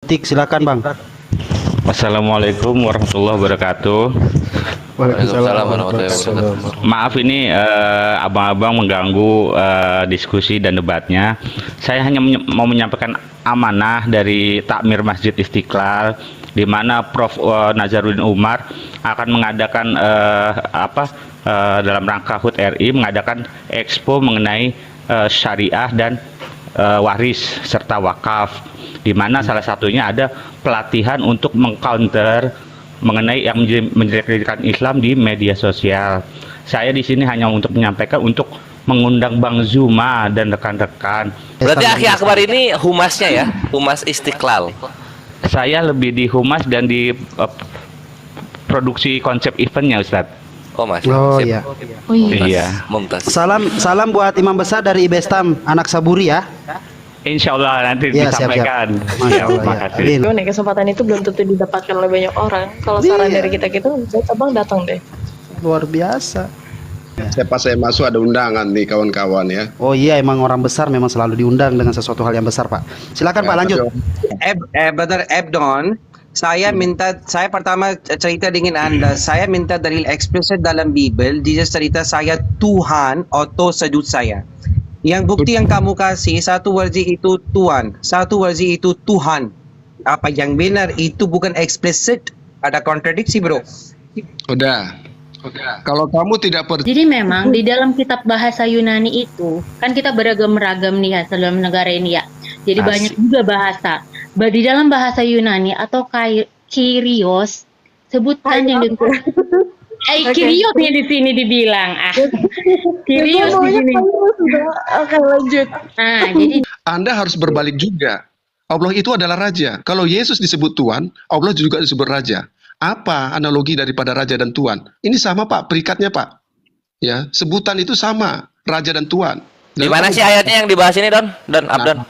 detik, silakan Bang. Assalamualaikum warahmatullahi wabarakatuh. Waalaikumsalam warahmatullahi wabarakatuh. Maaf ini abang-abang mengganggu diskusi dan debatnya. Saya hanya mau menyampaikan amanah dari Takmir Masjid Istiqlal, di mana Prof. Nazarudin Umar akan mengadakan dalam rangka HUT RI mengadakan expo mengenai syariah dan waris serta wakaf, di mana salah satunya ada pelatihan untuk mengcounter mengenai yang menjelek-jelekan Islam di media sosial. Saya di sini hanya untuk menyampaikan untuk mengundang Bang Zuma dan rekan-rekan. Berarti Akhi Akbar ini humasnya ya, humas Istiqlal. Saya lebih di humas dan di produksi konsep eventnya, Ustadz. Oh Mas. Oh Sip. iya. Oh iya. Iya. Mumtaz. Salam buat imam besar dari Ibestam, anak Saburi ya. Insya Allah nanti Iya, siap. disampaikan. Masya Allah, Terima ya. kasih. Amin. Nih kesempatan itu belum tentu didapatkan oleh banyak orang. Kalau saran dari kita abang datang deh. Luar biasa. Pas saya masuk ada undangan nih kawan-kawan ya. Oh iya, emang orang besar memang selalu diundang dengan sesuatu hal yang besar, Pak. Silakan Pak, lanjut. Brother Ebdon, saya pertama cerita dengan Anda, saya minta dalil eksplisit dalam Bible, Jesus cerita saya Tuhan atau sujud saya. Yang bukti yang kamu kasih, satu versi itu Tuhan, satu versi itu Tuhan. Apa yang benar itu bukan eksplisit, ada kontradiksi bro. Udah. Kalau kamu tidak Jadi memang di dalam kitab bahasa Yunani itu kan kita beragam-ragam nih ya dalam negara ini ya. Jadi banyak juga bahasa. Di dalam bahasa Yunani atau Kyrios sebutan yang Kyrios yang di sini dibilang Kyrios di sini. Oke, lanjut. Nah, jadi Anda harus berbalik juga. Allah itu adalah raja. Kalau Yesus disebut Tuhan, Allah juga disebut raja. Apa analogi daripada raja dan tuan? Ini sama Pak, perikatnya Pak. Ya, sebutan itu sama, raja dan tuan. Di mana sih ayatnya yang dibahas ini, Don? Don Abdon.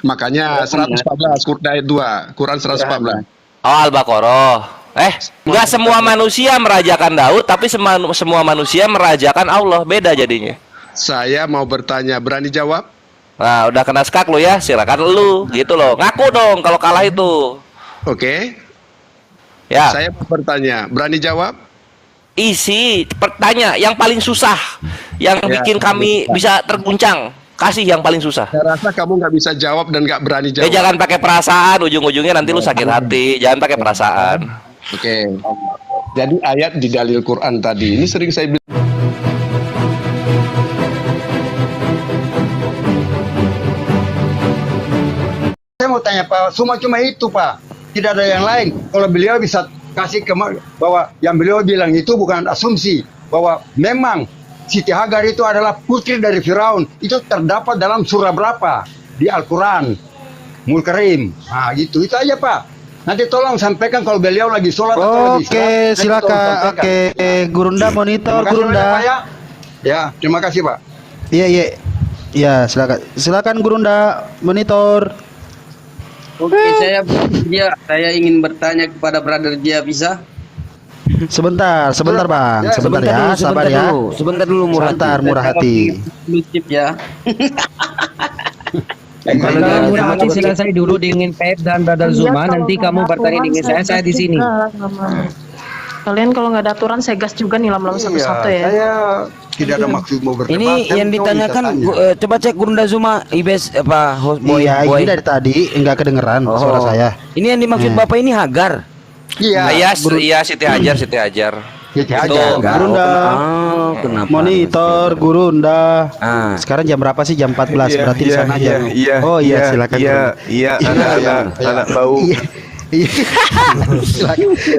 Makanya 114 Quran ayat 2, Quran 114. Oh, Al-Baqarah. Enggak semua manusia merajakan Daud, tapi semua manusia merajakan Allah. Beda jadinya. Saya mau bertanya, berani jawab? Nah, udah kena skak lu ya, silakan lu, gitu loh. Ngaku dong kalau kalah itu. Oke. Ya. Saya mau bertanya, berani jawab? Isi pertanyaan yang paling susah, yang bikin kami bisa terguncang. Kasih yang paling susah. Saya rasa kamu nggak bisa jawab dan nggak berani jawab. Jangan pakai perasaan, ujung-ujungnya nanti lu sakit hati. Jangan pakai perasaan. Oke. Jadi ayat di dalil Quran tadi ini sering saya bilang. Saya mau tanya Pak, cuma itu Pak. Tidak ada yang lain. Kalau beliau bisa kasih bahwa yang beliau bilang itu bukan asumsi, bahwa memang Siti Hagar itu adalah putri dari Firaun. Itu terdapat dalam surah berapa di Al-Quran, Mulkarim. Nah gitu, itu aja Pak. Nanti tolong sampaikan kalau beliau lagi sholat atau lagi Oke, silakan. Oke, Gurunda monitor, Gurunda. Ya, terima kasih Pak. Iya. Ya, silakan Gurunda monitor. Oke, saya ingin bertanya kepada brother dia, bisa? Sebentar Bang. Sebentar ya, sabar ya. Sebentar dulu murah hati. Eksklusif ya. Kalau murah hati selesai dulu dengan Pep dan brother Zuma, nanti kamu bertanya dengan saya di sini. Kalian kalau nggak ada aturan saya gas juga nih lam-lam satu-satu ya. Saya tidak ada maksud mau berdebat. Ini yang ditanyakan, coba cek Gurunda Zuma, Ibes boy. Iya, ini dari tadi enggak kedengeran suara saya. Ini yang dimaksud Bapak ini Hagar. Iya. Iya, Siti Hajar. Siti Hajar. Gurunda. Kenapa? Monitor Gurunda. Sekarang jam berapa sih? Jam 14. Berarti di sana jam. Oh iya, silakan. Iya, anak bau.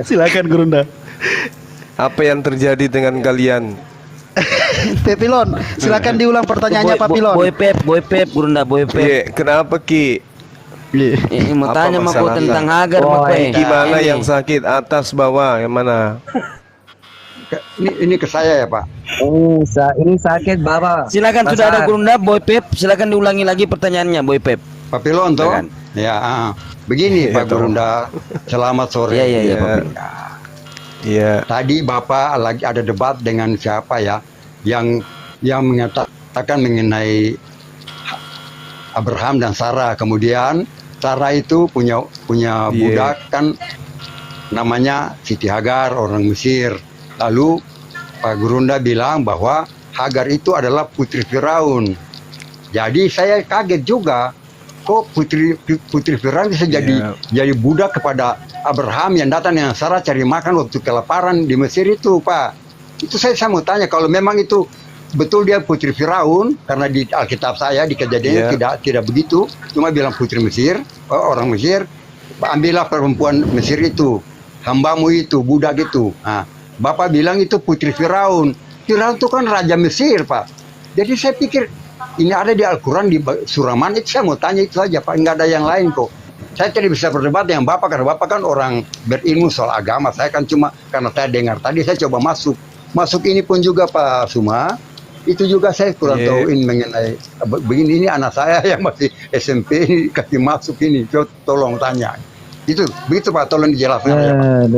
Silakan Gurunda. Apa yang terjadi dengan kalian? Pepilon, silakan diulang pertanyaannya Pak Pilon. Boy Pep, Gurunda Boy Pep. Iya, kenapa Ki? Mau tanya mau tentang Hagar, Gimana yang sakit? Atas, bawah, yang mana? Ini ke saya ya Pak. Ini sakit Bapak. Silakan, sudah ada Gurunda Boy Pep, silakan diulangi lagi pertanyaannya Boy Pep. Pak Pilon toh? Ya, begini Pak Gurunda. Selamat sore. Iya. Iya. Tadi Bapak lagi ada debat dengan siapa ya yang mengatakan mengenai Abraham dan Sarah. Kemudian Sarah itu punya budak kan namanya Siti Hagar, orang Mesir. Lalu Pak Gurunda bilang bahwa Hagar itu adalah putri Firaun. Jadi saya kaget juga, kok putri Firaun bisa jadi budak kepada Abraham yang datang dengan Sarah cari makan waktu kelaparan di Mesir itu, Pak. Itu saya mau tanya, kalau memang itu betul dia putri Firaun, karena di Alkitab saya di Kejadian tidak begitu, cuma bilang putri Mesir, orang Mesir, ambillah perempuan Mesir itu, hambamu itu, budak itu. Nah, Bapak bilang itu putri Firaun. Firaun itu kan raja Mesir, Pak. Jadi saya pikir ini ada di Al-Quran di surah mana, itu saya mau tanya itu saja, Pak. Enggak ada yang lain kok. Saya tidak bisa berdebat dengan Bapak karena Bapak kan orang berilmu soal agama. Saya kan cuma karena saya dengar tadi saya coba masuk ini pun juga Pak Suma. Itu juga saya kurang tahu ini mengenai begini, ini anak saya yang masih SMP ini kasih masuk ini. Tolong tanya. Itu begitu Pak, tolong dijelaskan ya, Pak.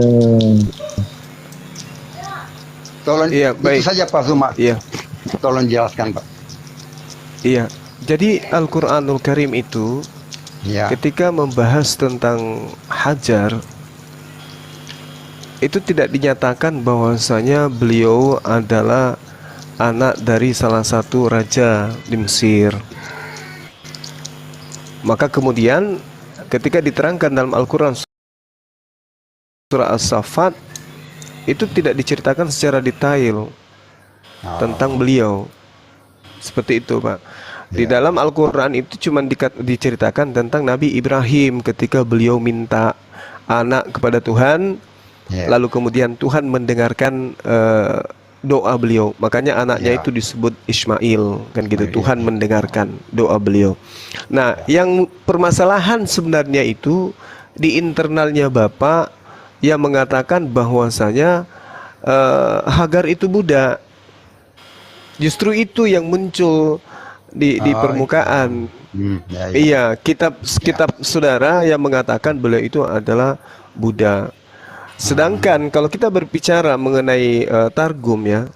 Tolong itu saja Pak Suma. Tolong jelaskan Pak. Iya. Jadi Al-Qur'anul Karim itu ketika membahas tentang Hajar itu tidak dinyatakan bahwasanya beliau adalah anak dari salah satu raja di Mesir. Maka kemudian ketika diterangkan dalam Al-Quran surah As-Saffat itu tidak diceritakan secara detail tentang beliau. Seperti itu Pak. Di dalam Al-Quran itu cuma diceritakan tentang Nabi Ibrahim ketika beliau minta anak kepada Tuhan, lalu kemudian Tuhan mendengarkan doa beliau, makanya anaknya itu disebut Ismail, kan gitu. Tuhan mendengarkan doa beliau. Nah, yang permasalahan sebenarnya itu di internalnya Bapak yang mengatakan bahwasanya Hagar itu budak. Justru itu yang muncul di permukaan. Iya, kitab saudara yang mengatakan beliau itu adalah budak. Sedangkan kalau kita berbicara mengenai targum ya,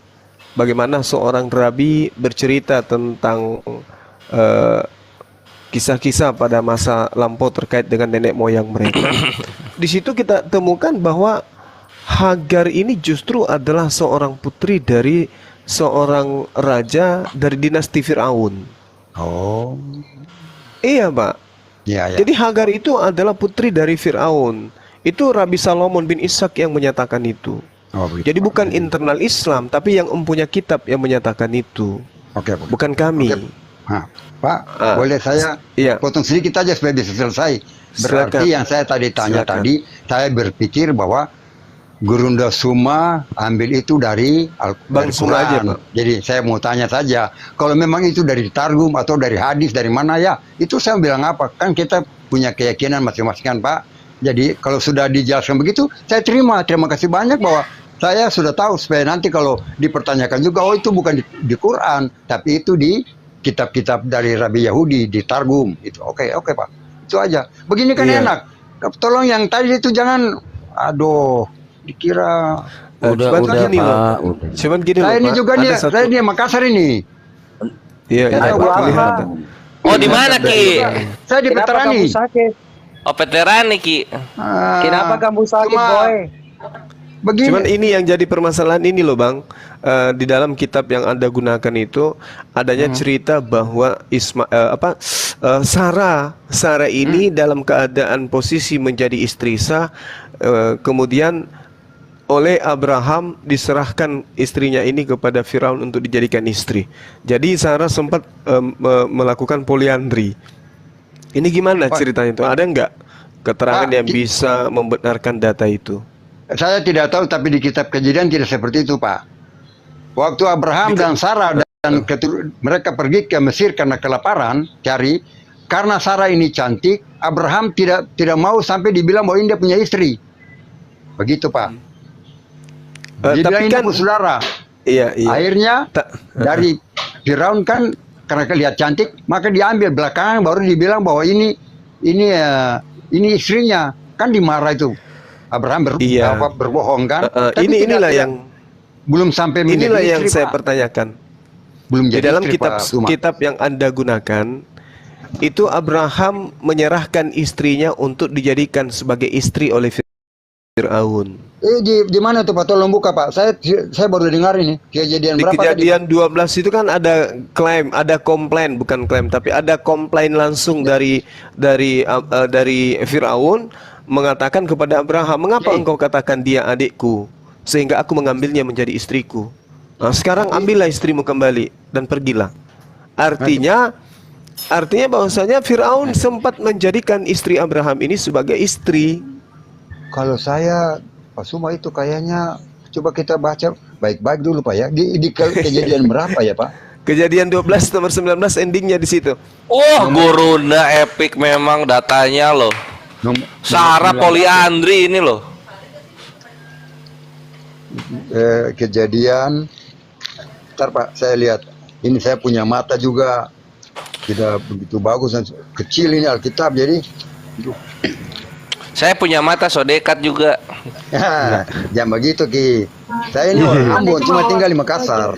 bagaimana seorang rabi bercerita tentang kisah-kisah pada masa lampau terkait dengan nenek moyang mereka. Di situ kita temukan bahwa Hagar ini justru adalah seorang putri dari seorang raja dari dinasti Firaun. Oh. Iya, Pak. Jadi Hagar itu adalah putri dari Firaun. Itu Rabi Salomon bin Ishak yang menyatakan itu. Jadi bukan internal Islam, tapi yang mempunyai kitab yang menyatakan itu. Bukan kami. Pak, boleh saya potong sedikit aja supaya bisa selesai. Berarti yang saya tadi tanya tadi, saya berpikir bahwa Gurunda Suma ambil itu dari Al-Quran. Jadi saya mau tanya saja, kalau memang itu dari Targum atau dari hadis, dari mana ya? Itu saya bilang apa? Kan kita punya keyakinan masing-masing kan Pak. Jadi kalau sudah dijelaskan begitu, saya terima. Terima kasih banyak bahwa saya sudah tahu supaya nanti kalau dipertanyakan juga, oh itu bukan di Quran, tapi itu di kitab-kitab dari Rabi Yahudi, di Targum. Itu oke Pak. Itu aja. Begini kan enak. Tolong yang tadi itu jangan, aduh, dikira. Udah gini, Pak. Cuman gini saya loh, ini Pak. juga nih, saya di Makassar ini. Iya, kelihatan. Oh, di mana Ki? Saya di Veterani. Oh, veteran nih Ki. Kenapa kamu sakit, boy? Begini. Cuman ini yang jadi permasalahan ini loh Bang. Di dalam kitab yang Anda gunakan itu adanya cerita bahwa Sarah ini dalam keadaan posisi menjadi istri sah, kemudian oleh Abraham diserahkan istrinya ini kepada Firaun untuk dijadikan istri. Jadi Sarah sempat melakukan poliandri. Ini gimana ceritanya itu? Ada nggak keterangan yang bisa membenarkan data itu? Saya tidak tahu, tapi di kitab Kejadian tidak seperti itu, Pak. Waktu Abraham dan Sarah dan mereka pergi ke Mesir karena kelaparan, karena Sarah ini cantik, Abraham tidak mau sampai dibilang bahwa ini dia punya istri. Begitu, Pak. Dibilang kan, ini saudara. Iya. Akhirnya dari Firaun kan karena lihat cantik, maka diambil belakangan baru dibilang bahwa ini istrinya. Kan dimarah itu. Abraham berbohong kan. Inilah yang belum sampai menjadi inilah yang istri, saya Pak. pertanyakan. Belum Di jadi dalam istri, kitab yang Anda gunakan itu Abraham menyerahkan istrinya untuk dijadikan sebagai istri oleh Firaun. Di mana tuh Pak? Tolong buka Pak. Saya baru dengar ini. Kejadian Di berapa kejadian tadi? 12 itu kan ada klaim, ada komplain, bukan klaim, tapi ada komplain langsung dari Firaun mengatakan kepada Abraham, mengapa engkau katakan dia adikku sehingga aku mengambilnya menjadi istriku. Nah, sekarang ambillah istrimu kembali dan pergilah. Artinya bahwasanya Firaun sempat menjadikan istri Abraham ini sebagai istri. Kalau saya Pak Suma itu kayaknya coba kita baca baik-baik dulu Pak ya. Di kejadian berapa ya Pak? Kejadian 12 nomor 19 endingnya di situ. Oh, Gurunda epic memang datanya loh. Sarah poliandri ini loh. Kejadian. Ntar Pak, saya lihat. Ini saya punya mata juga tidak begitu bagus dan kecil ini Alkitab jadi. Saya punya mata so dekat juga. Ya, jangan begitu Ki. Saya ini orang Ambon cuma tinggal di Makassar.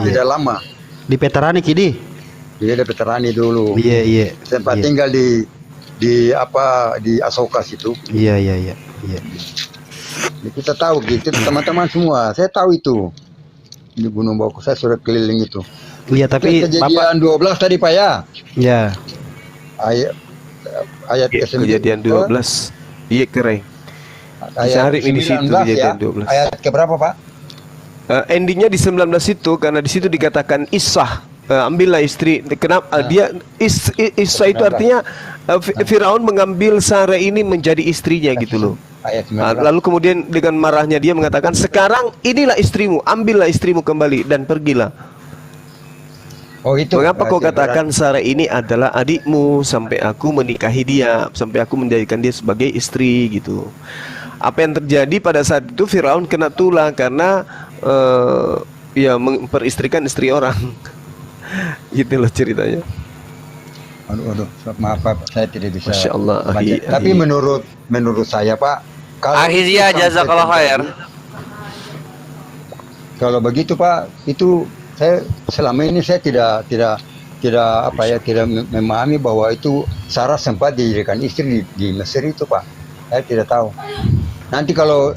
Tidak lama. Di Veterani Kidi. Dia ada veterani dulu. Iya. Sempat tinggal di Asoka situ. Iya. Kita tahu gitu teman-teman semua. Saya tahu itu. Di Gunung Boko saya sudah keliling itu. Iya, tapi kejadian 12 tadi Pak ya. Ya. Ayat ke-9. Kejadian 12. Iya keren. Sehari ini di situ kejadian 12. Ayat ke berapa Pak? Endingnya di 19 itu karena di situ dikatakan Isah. Ambillah istri. Kenapa dia Isah itu artinya Firaun mengambil Sarah ini menjadi istrinya gitu loh. Lalu kemudian dengan marahnya dia mengatakan, sekarang inilah istrimu, ambillah istrimu kembali dan pergilah. Oh itu. Mengapa kau katakan Sarah ini adalah adikmu sampai aku menikahi dia, sampai aku menjadikan dia sebagai istri gitu. Apa yang terjadi pada saat itu, Firaun kena tulah karena ya memperistrikan istri orang. Gitu loh ceritanya. Aduh, maaf Pak, saya tidak bisa. Masya Allah. Tapi menurut saya Pak, Ahizia jazakallah khair. Kalau begitu Pak, itu saya selama ini saya tidak memahami bahwa itu Sarah sempat dijadikan istri di Mesir itu Pak. Saya tidak tahu. Nanti kalau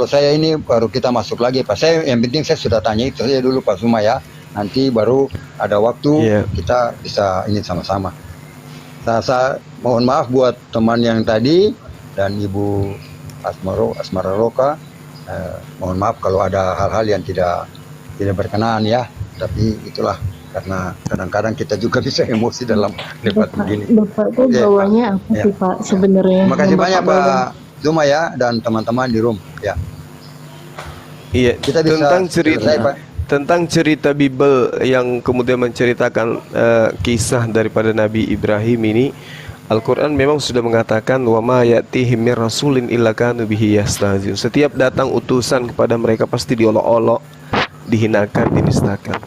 saya ini baru kita masuk lagi Pak. Saya yang penting saya sudah tanya itu saja dulu Pak Suma ya. Nanti baru ada waktu kita bisa ini sama-sama. Saya mohon maaf buat teman yang tadi dan Ibu Asmara Roka. Mohon maaf kalau ada hal-hal yang tidak berkenan ya. Tapi itulah karena kadang-kadang kita juga bisa emosi dalam debat begini. Bapak tuh bawanya apa sih Pak sebenarnya? Terima kasih banyak Pak Zuma ya dan teman-teman di room ya. Iya. Kita bisa tentang cerita Bible yang kemudian menceritakan kisah daripada Nabi Ibrahim ini, Al-Quran memang sudah mengatakan wa ma ya'tihim mir rasulin illa kanu bihi yastahzi'un. Setiap datang utusan kepada mereka pasti diolok-olok, dihinakan, dinistakan.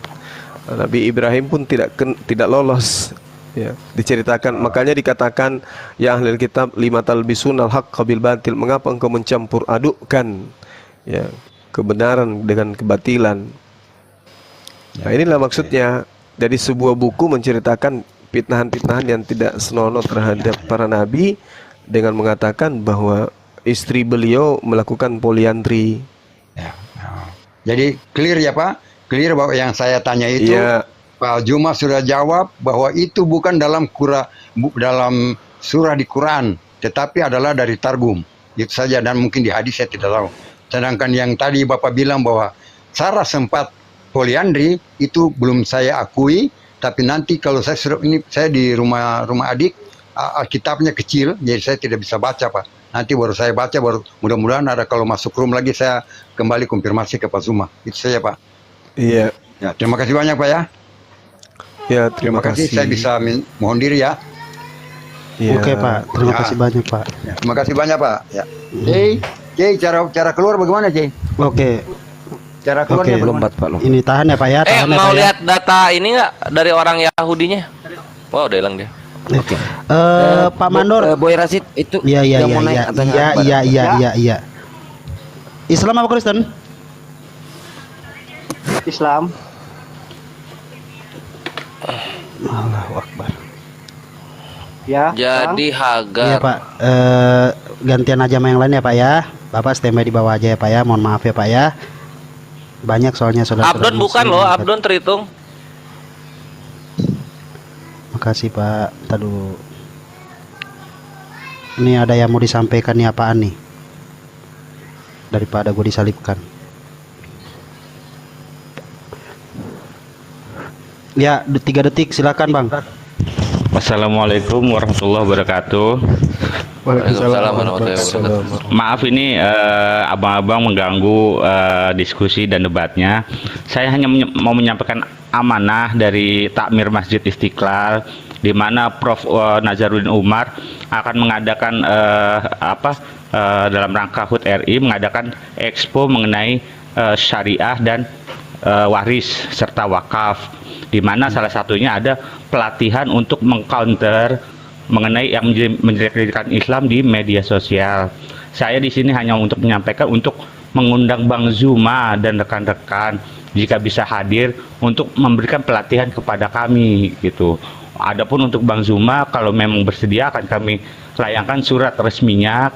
Nabi Ibrahim pun tidak lolos ya, diceritakan, makanya dikatakan ya ahlul kitab lima talbisunal haqqa bil batil, mengapa engkau mencampur adukkan ya kebenaran dengan kebatilan. Nah, inilah maksudnya. Dari sebuah buku menceritakan pitnahan-pitnahan yang tidak senonoh terhadap para nabi dengan mengatakan bahwa istri beliau melakukan poliandri. Ya. Jadi clear ya Pak, clear bahwa yang saya tanya itu Pak Juma sudah jawab bahwa itu bukan dalam surah di Quran, tetapi adalah dari Targum. Itu saja, dan mungkin di hadis saya tidak tahu. Sedangkan yang tadi Bapak bilang bahwa Sarah sempat poliandri itu belum saya akui, tapi nanti kalau saya di rumah adik, Alkitabnya kecil, jadi saya tidak bisa baca Pak. Nanti baru saya baca, baru mudah-mudahan ada kalau masuk room lagi saya kembali konfirmasi ke Pak Zuma. Itu saja Pak. Iya. Ya, terima kasih banyak Pak ya. Ya, terima kasih. Saya bisa mohon diri ya. Ya. Oke Pak, terima kasih banyak Pak. Ya, terima kasih banyak Pak. Ya. Cey, cara keluar bagaimana Cey? Oke. Cara keluarnya lompat Pak. Ini tahan ya Pak ya. Tahan mau ya, lihat data ini nggak dari orang Yahudinya? Wah, udah hilang dia. Oke. Pak Mandor, Boy Rasid itu iya. Islam apa Kristen? Islam. Allahu Akbar. Ya. Jadi Iya Hagar. Pak, gantian aja sama yang lain ya Pak ya. Bapak standby di bawah aja ya Pak ya. Mohon maaf ya Pak ya. Banyak soalnya saudara-saudara Abdon bukan muslim. loh, Abdon terhitung. Makasih Pak. Ntar dulu. Ini ada yang mau disampaikan nih apaan nih? Daripada gue disalibkan. Ya, 3 detik silakan Bang. Wassalamualaikum warahmatullahi wabarakatuh. Waalaikumsalam warahmatullahi wabarakatuh. Maaf ini abang-abang mengganggu diskusi dan debatnya. Saya hanya mau menyampaikan amanah dari Takmir Masjid Istiqlal, di mana Prof Nazarudin Umar akan mengadakan dalam rangka HUT RI mengadakan expo mengenai syariah dan waris serta wakaf, di mana salah satunya ada pelatihan untuk mengcounter mengenai yang menjelek-jelekan Islam di media sosial. Saya di sini hanya untuk menyampaikan, untuk mengundang Bang Zuma dan rekan-rekan jika bisa hadir untuk memberikan pelatihan kepada kami gitu. Adapun untuk Bang Zuma, kalau memang bersedia akan kami layangkan surat resminya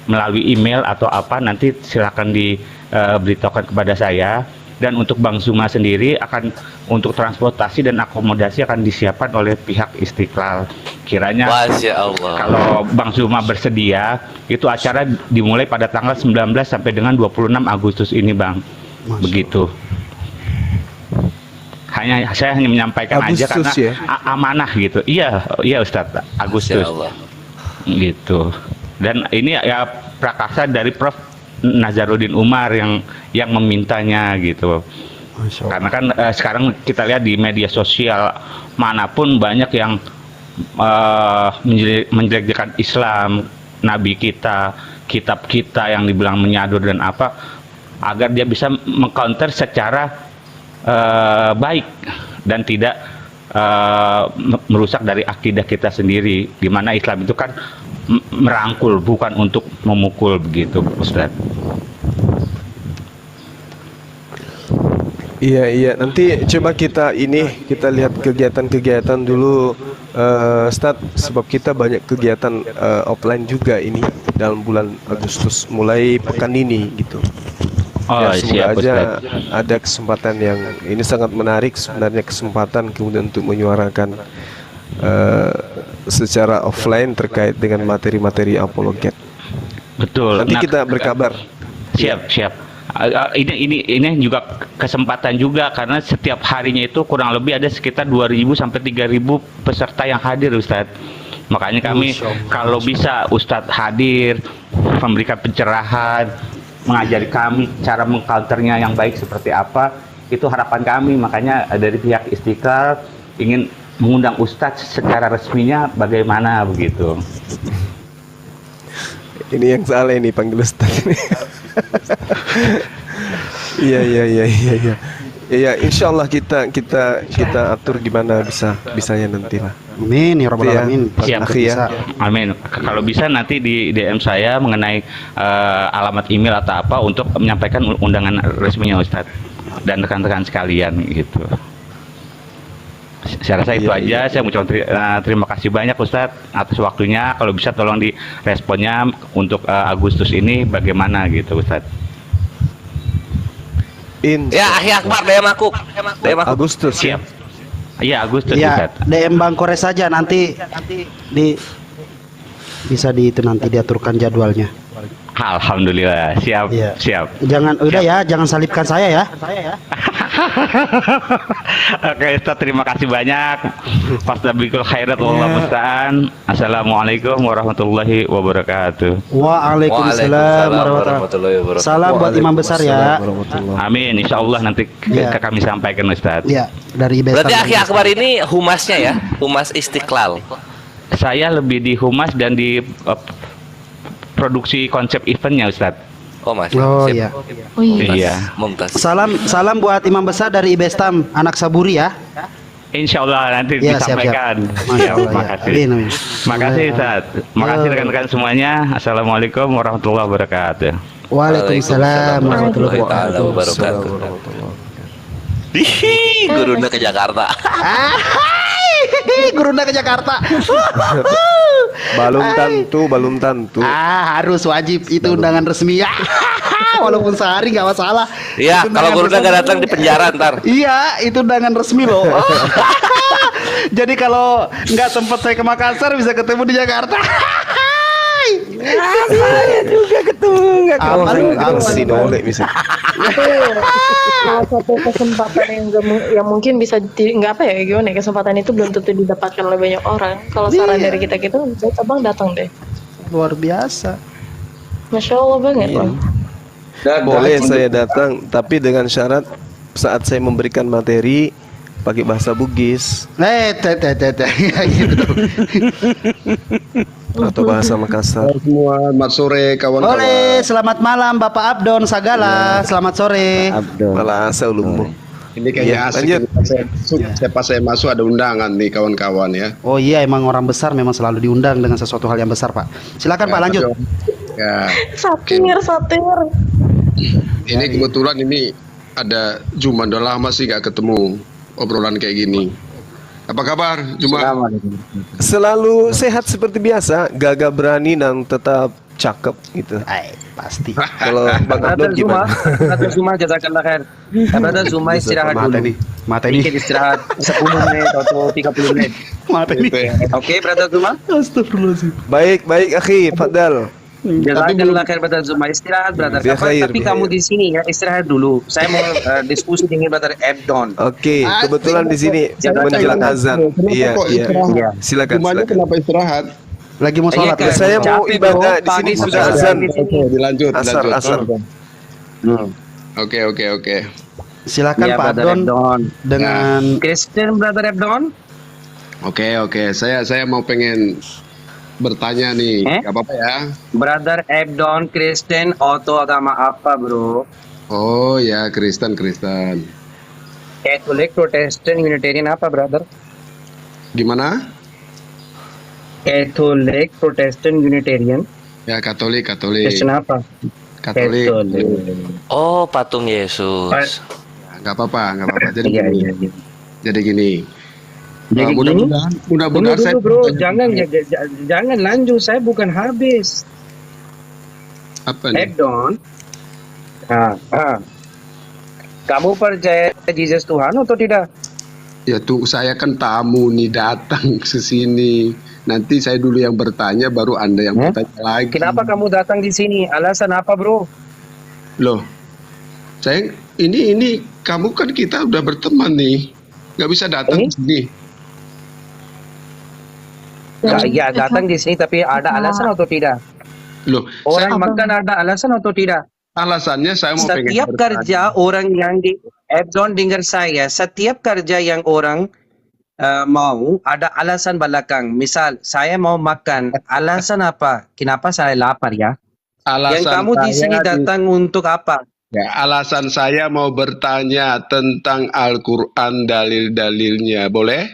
melalui email atau apa, nanti silakan diberitahukan kepada saya. Dan untuk Bang Zuma sendiri akan untuk transportasi dan akomodasi akan disiapkan oleh pihak Istiqlal. Kiranya Masya Allah. kalau Bang Zuma bersedia, itu acara dimulai pada tanggal 19 sampai dengan 26 Agustus ini Bang. Begitu. Saya hanya menyampaikan aja karena ya? Amanah gitu. Iya Ustadz, Agustus. Masya Allah. Gitu. Dan ini ya prakasa dari Prof Nazarudin Umar yang memintanya gitu. Karena kan sekarang kita lihat di media sosial manapun banyak yang menjelek-jelekan Islam, Nabi kita, kitab kita yang dibilang menyadur dan apa, agar dia bisa mengcounter secara baik dan tidak merusak dari akidah kita sendiri, di mana Islam itu kan merangkul, bukan untuk memukul, begitu Ustaz. Iya, nanti coba kita lihat kegiatan-kegiatan dulu, Ustaz, sebab kita banyak kegiatan offline juga ini dalam bulan Agustus, mulai pekan ini gitu. Ya, semoga siap, aja Ustaz. ada kesempatan yang ini sangat menarik sebenarnya, kesempatan kemudian untuk menyuarakan secara offline terkait dengan materi-materi apologet. Betul. Nanti kita berkabar. Siap. Ini juga kesempatan juga, karena setiap harinya itu kurang lebih ada sekitar 2.000 sampai 3.000 peserta yang hadir Ustadz. Makanya kami kalau bisa Ustadz hadir, memberikan pencerahan, mengajari kami cara mengcounternya yang baik seperti apa, itu harapan kami. Makanya dari pihak Istiqlal ingin mengundang Ustadz secara resminya, bagaimana begitu. Ini yang salah ini, panggil Ustadz ini. Iya. Ya, insya Allah kita atur gimana bisanya nanti lah. Amin ya rabbal alamin. Siap, ya. Amin. Kalau bisa nanti di DM saya mengenai alamat email atau apa untuk menyampaikan undangan resminya Ustadz dan rekan-rekan sekalian gitu. Saya rasa itu aja. Saya mengucapkan terima kasih banyak Ustadz atas waktunya. Kalau bisa tolong diresponnya untuk Agustus ini bagaimana gitu Ustadz. Ya, Akhi Akbar DM aku. Agustus. Siap. Iya, Agustus Ya, Ustadz. DM Bang Kores saja, nanti bisa nanti diaturkan jadwalnya. Alhamdulillah, siap. Iya. Siap. Jangan jangan salibkan saya ya. Oke Ustaz, terima kasih banyak. Fastabikul khairat wallahu musta'an. Assalamualaikum warahmatullahi wabarakatuh. Waalaikumsalam warahmatullahi wabarakatuh. Salam buat imam besar ya. Amin, insyaallah nanti Iya. kami sampaikan Ustaz. Iya, dari Ibestam. Berarti Akhi Akbar ini humasnya ya, Humas Istiqlal. Saya lebih di humas dan di produksi konsep eventnya Ustaz. Oh Mas. Oh Sip. iya. Oh iya. Iya. Mumtaz. Salam buat imam besar dari Ibestam, anak Saburi ya. Insyaallah nanti Iya, siap. disampaikan. Masya Allah, ya. Makasih. Amin. Makasih Ustaz. Makasih rekan-rekan semuanya. Assalamualaikum warahmatullahi wabarakatuh. Waalaikumsalam warahmatullahi Taala wabarakatuh. wabarakatuh. Hihi, gurunya ke Jakarta. Gurunda ke Jakarta. Belum tentu. Harus wajib itu undangan resmi ya. Walaupun sehari nggak masalah. Iya, Itu kalau undangan Gurunda nggak datang di penjara ntar. Iya, itu undangan resmi loh. Jadi kalau nggak sempat saya ke Makassar bisa ketemu di Jakarta. Saya juga ketemu nggak Si Nole bisa. Itu salah satu kesempatan yang mungkin bisa nggak apa ya, gimana ya, kesempatan itu belum tentu didapatkan oleh banyak orang. Kalau saran dari kita abang datang deh. Luar biasa. Masya Allah banget loh. Boleh saya datang, tapi dengan syarat saat saya memberikan materi pakai bahasa Bugis Gitu. atau bahasa Makassar. Semua, selamat sore kawan-kawan. Boleh, selamat malam Bapak Abdon Sagala. Selamat sore. Malah asal lumpuh. Ini kayaknya asik. Lanjut. Pas saya masuk ada undangan nih kawan-kawan ya. Oh iya, emang orang besar memang selalu diundang dengan sesuatu hal yang besar, Pak. Silakan Pak, lanjut. Ya, Satir. ini kebetulan ini ada Juma, udah lama sih gak ketemu obrolan kayak gini. Apa kabar Juma? Selalu sehat seperti biasa, gagah berani dan tetap cakep gitu. Pasti. Kalau Bang Abdul gimana? Brother Zuma, jazakallah khair. Brother Zuma istirahat dulu. Mata ini. Sedikit istirahat 10 menit atau 30 menit. Mata ini. Oke, Brother Zuma? Astagfirullahaladzim. Baik, akhi, Fadal. Jazakallah khair Brother Zuma, istirahat brother. Biar khair, Tapi biar kamu khair. di sini ya, istirahat dulu. Saya mau diskusi dengan Brother Abdon. Oke, kebetulan di sini menjelang azan. Iya. Silakan. Kenapa istirahat? Lagi mau sholat. Iya, kan? Saya mau Capek, ibadah bro. di sini Pagi sudah sudah azan. di sini. Dilanjut. Asar. Oke. Silakan Ya, Pak Brother Abdon Abdon. dengan Kristen Brother Abdon? Oke. Saya mau pengen bertanya nih. Gak apa-apa ya. Brother Abdon Kristen atau agama apa bro? Oh ya, Kristen. Catholic, Protestant, Unitarian apa brother? Gimana? Catholic, Protestant, Unitarian. Ya, Katolik. Kristen apa? Katolik. Oh, patung Yesus. Gak apa-apa. Jadi Iya. Jadi gini. Jadi Mudah-mudahan saya bro, jangan lanjut, saya bukan habis. apa nih? Abdon, kamu percaya Jesus Tuhan atau tidak? Ya tuh, saya kan tamu nih datang ke sini. Nanti saya dulu yang bertanya, baru Anda yang bertanya lagi. Kenapa kamu datang di sini? Alasan apa bro? Loh, saya ini kamu kan kita udah berteman nih, nggak bisa datang Ini? ke sini. Ya datang di sini, tapi ada alasan atau tidak? Loh, Orang makan ada alasan atau tidak? alasannya saya mau pengen Setiap bertanya. kerja orang yang di Abdon dengar saya, setiap kerja yang orang mau ada alasan belakang. Misal saya mau makan, alasan apa? Kenapa saya lapar ya? Alasan Yang kamu di sini datang untuk apa? Ya, alasan saya mau bertanya tentang Al-Quran, dalil-dalilnya, boleh?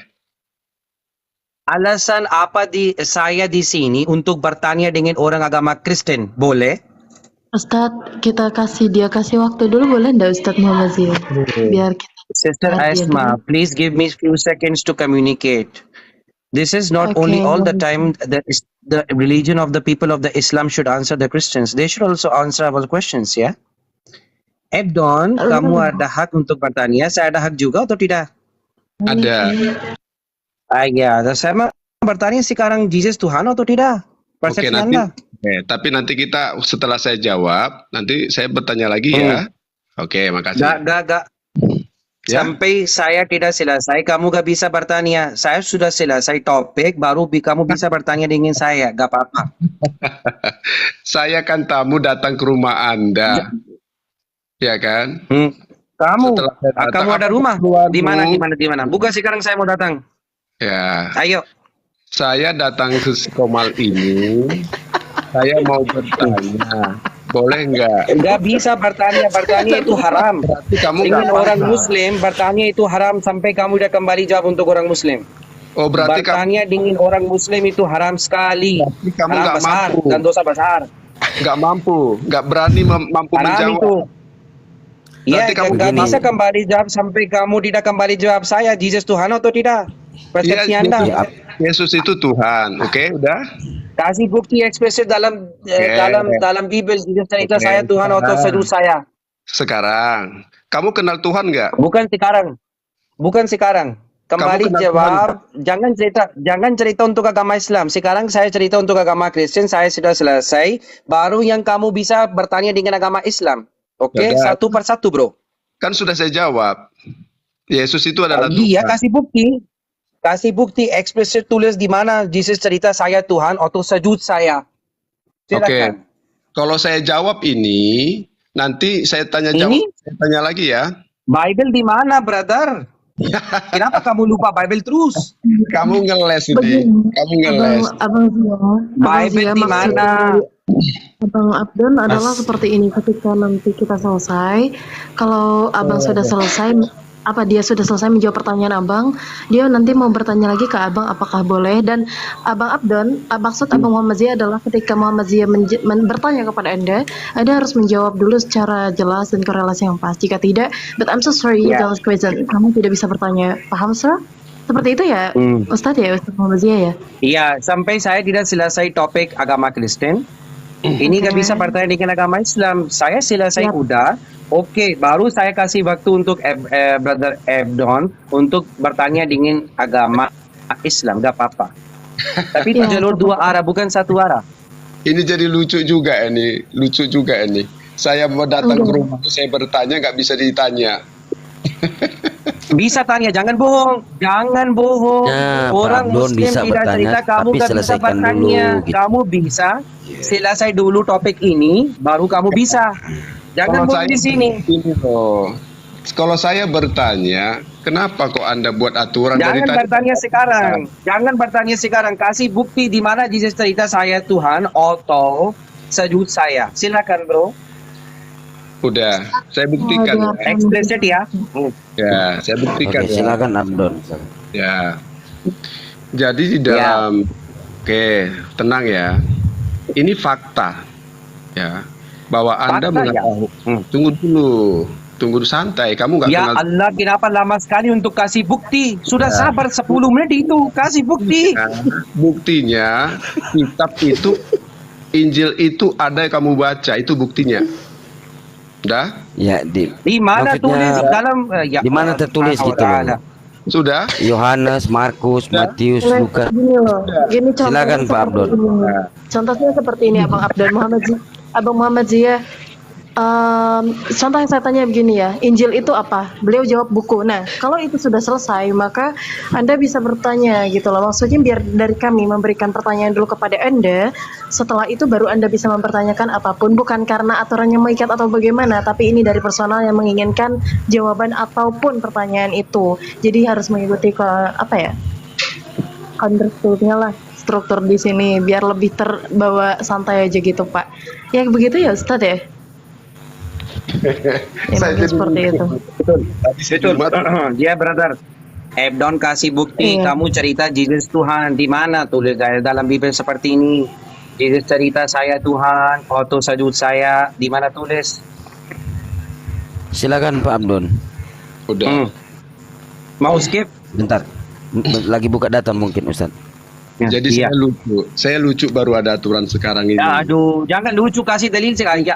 Alasan apa saya di sini untuk bertanya dengan orang agama Kristen? Boleh? Ustadz, kita kasih waktu dulu boleh enggak Ustadz Muhammad Zia? Biar kita Sister Asma, please give me few seconds to communicate. This is not only all the time that is the religion of the people of the Islam should answer the Christians. They should also answer our questions, ya. Abdon, kamu ada hak untuk bertanya. Saya ada hak juga atau tidak? Ada. Ya, saya mau bertanya sekarang Jesus Tuhan atau tidak? Persepsi nanti. Anda. Tapi nanti kita setelah saya jawab, nanti saya bertanya lagi ya. Oke, makasih. Gak. Ya. Sampai saya tidak selesai, kamu gak bisa bertanya. Saya sudah selesai topik, baru kamu bisa bertanya dengan saya. Gak apa-apa. Saya kan tamu datang ke rumah Anda. Ya kan? Kamu Setelah ada rumah? keluarmu. Di mana? Buka sekarang saya mau datang. Ya. Ayo. Saya datang ke Komal ini. Saya mau bertanya. Boleh nggak? Nggak bisa bertanya itu haram. Berarti kamu Dengan nggak orang paham. Muslim, bertanya itu haram sampai kamu udah kembali jawab untuk orang Muslim. Oh, berarti bertanya dengan orang Muslim itu haram sekali. kamu haram nggak besar mampu. dan dosa besar. Nggak mampu, nggak berani mampu Haram menjawab. itu. Iya, Berarti kamu nggak gini. bisa kembali jawab sampai kamu tidak kembali jawab saya, Jesus Tuhan atau tidak? persepsi Iya, Anda. Yesus itu Tuhan. Oke, udah. Kasih bukti eksplisit dalam dalam Bible, Jesus cerita Oke, saya Tuhan atau seduh saya. Sekarang, kamu kenal Tuhan nggak? Bukan sekarang. Bukan sekarang. Kembali Kamu kenal jawab, jangan cerita untuk agama Islam. Sekarang saya cerita untuk agama Kristen, saya sudah selesai. Baru yang kamu bisa bertanya dengan agama Islam. Oke, Dadah. satu persatu, bro. Kan sudah saya jawab. Yesus itu adalah Iya, Tuhan. kasih bukti. Kasih bukti eksplisit, tulis di mana Jesus cerita saya Tuhan atau sujud saya. Oke. Silakan. Kalau saya jawab ini, nanti saya tanya saya tanya lagi ya. Bible di mana, brother? Kenapa kamu lupa Bible terus? Kamu ngeles ini. Kamu ngeles. Abang Zia, Bible di mana? Abang Abdon adalah seperti ini, ketika nanti kita selesai, kalau abang sudah selesai, dia sudah selesai menjawab pertanyaan abang, dia nanti mau bertanya lagi ke abang apakah boleh. Dan abang Abdon, maksud abang Muhammad Zia adalah ketika Muhammad Zia bertanya kepada anda harus menjawab dulu secara jelas dan korelasi yang pas. Jika tidak, but I'm so sorry, you don't question, kamu tidak bisa bertanya. Paham, sir? Seperti itu ya, Ustadz ya, Ustadz Muhammad Zia ya? Iya, sampai saya tidak selesai topik agama Kristen. Ini nggak bisa bertanya dengan agama Islam. Saya selesai udah. Oke, baru saya kasih waktu untuk Brother Abdon untuk bertanya dengan agama Islam. Gak apa-apa. Tapi itu jalur dua arah, bukan satu arah. Ini jadi lucu juga ini. Lucu juga ini. Saya mau datang ke rumah, saya bertanya nggak bisa ditanya. Bisa tanya, jangan bohong. Jangan bohong. Ya, Orang Pak Abdon Muslim bisa tidak bertanya, cerita, kamu tapi gak bisa selesaikan bertanya. dulu, gitu. Kamu bisa selesai dulu topik ini, baru kamu bisa. Jangan bohong di sini. Ini loh. Kalau saya bertanya, kenapa kok Anda buat aturan dari Jangan tadi? bertanya sekarang. Jangan bertanya sekarang. Kasih bukti di mana Jesus cerita saya Tuhan atau sujud saya. Silakan, bro. Udah, saya buktikan. Explicit ya. Ya, saya buktikan. Oke, silakan Abdon. Ya. Jadi di dalam Oke, tenang ya. Ini fakta. Ya. Bahwa Anda mengetahui. Tunggu santai. Kamu nggak Ya kenal. Allah, kenapa lama sekali untuk kasih bukti? Sudah sabar 10 menit itu, kasih bukti. Nah, buktinya kitab itu, Injil itu ada yang kamu baca, itu buktinya. Udah? Ya, di mana tulis dalam di mana tertulis gitu loh? Sudah? Yohanes, Markus, Matius, Lukas. Gini loh, gini Silakan Pak Abdon. Contohnya seperti ini, Abang Abdon Abang Muhammad Zia. Contoh yang saya tanya begini ya, Injil itu apa? Beliau jawab buku. Nah, kalau itu sudah selesai, maka Anda bisa bertanya gitu loh. Maksudnya biar dari kami memberikan pertanyaan dulu kepada Anda, setelah itu baru Anda bisa mempertanyakan apapun, bukan karena aturannya mengikat atau bagaimana, tapi ini dari personal yang menginginkan jawaban ataupun pertanyaan itu. Jadi harus mengikuti strukturnya lah, struktur di sini biar lebih terbawa santai aja gitu, Pak. Ya begitu ya, Ustadz ya? Saya jadi seperti itu. Betul. Dia brother. Abdon kasih bukti, kamu cerita Jesus Tuhan di mana tulis dalam Bible seperti ini. Jesus cerita saya Tuhan, foto sujud saya di mana tulis? Silakan Pak Abdon. Udah. Mau skip? Bentar. Lagi buka data mungkin Ustaz. Jadi saya lucu baru ada aturan sekarang ini. Ya, aduh, jangan lucu, kasih dalil sekali. Ya,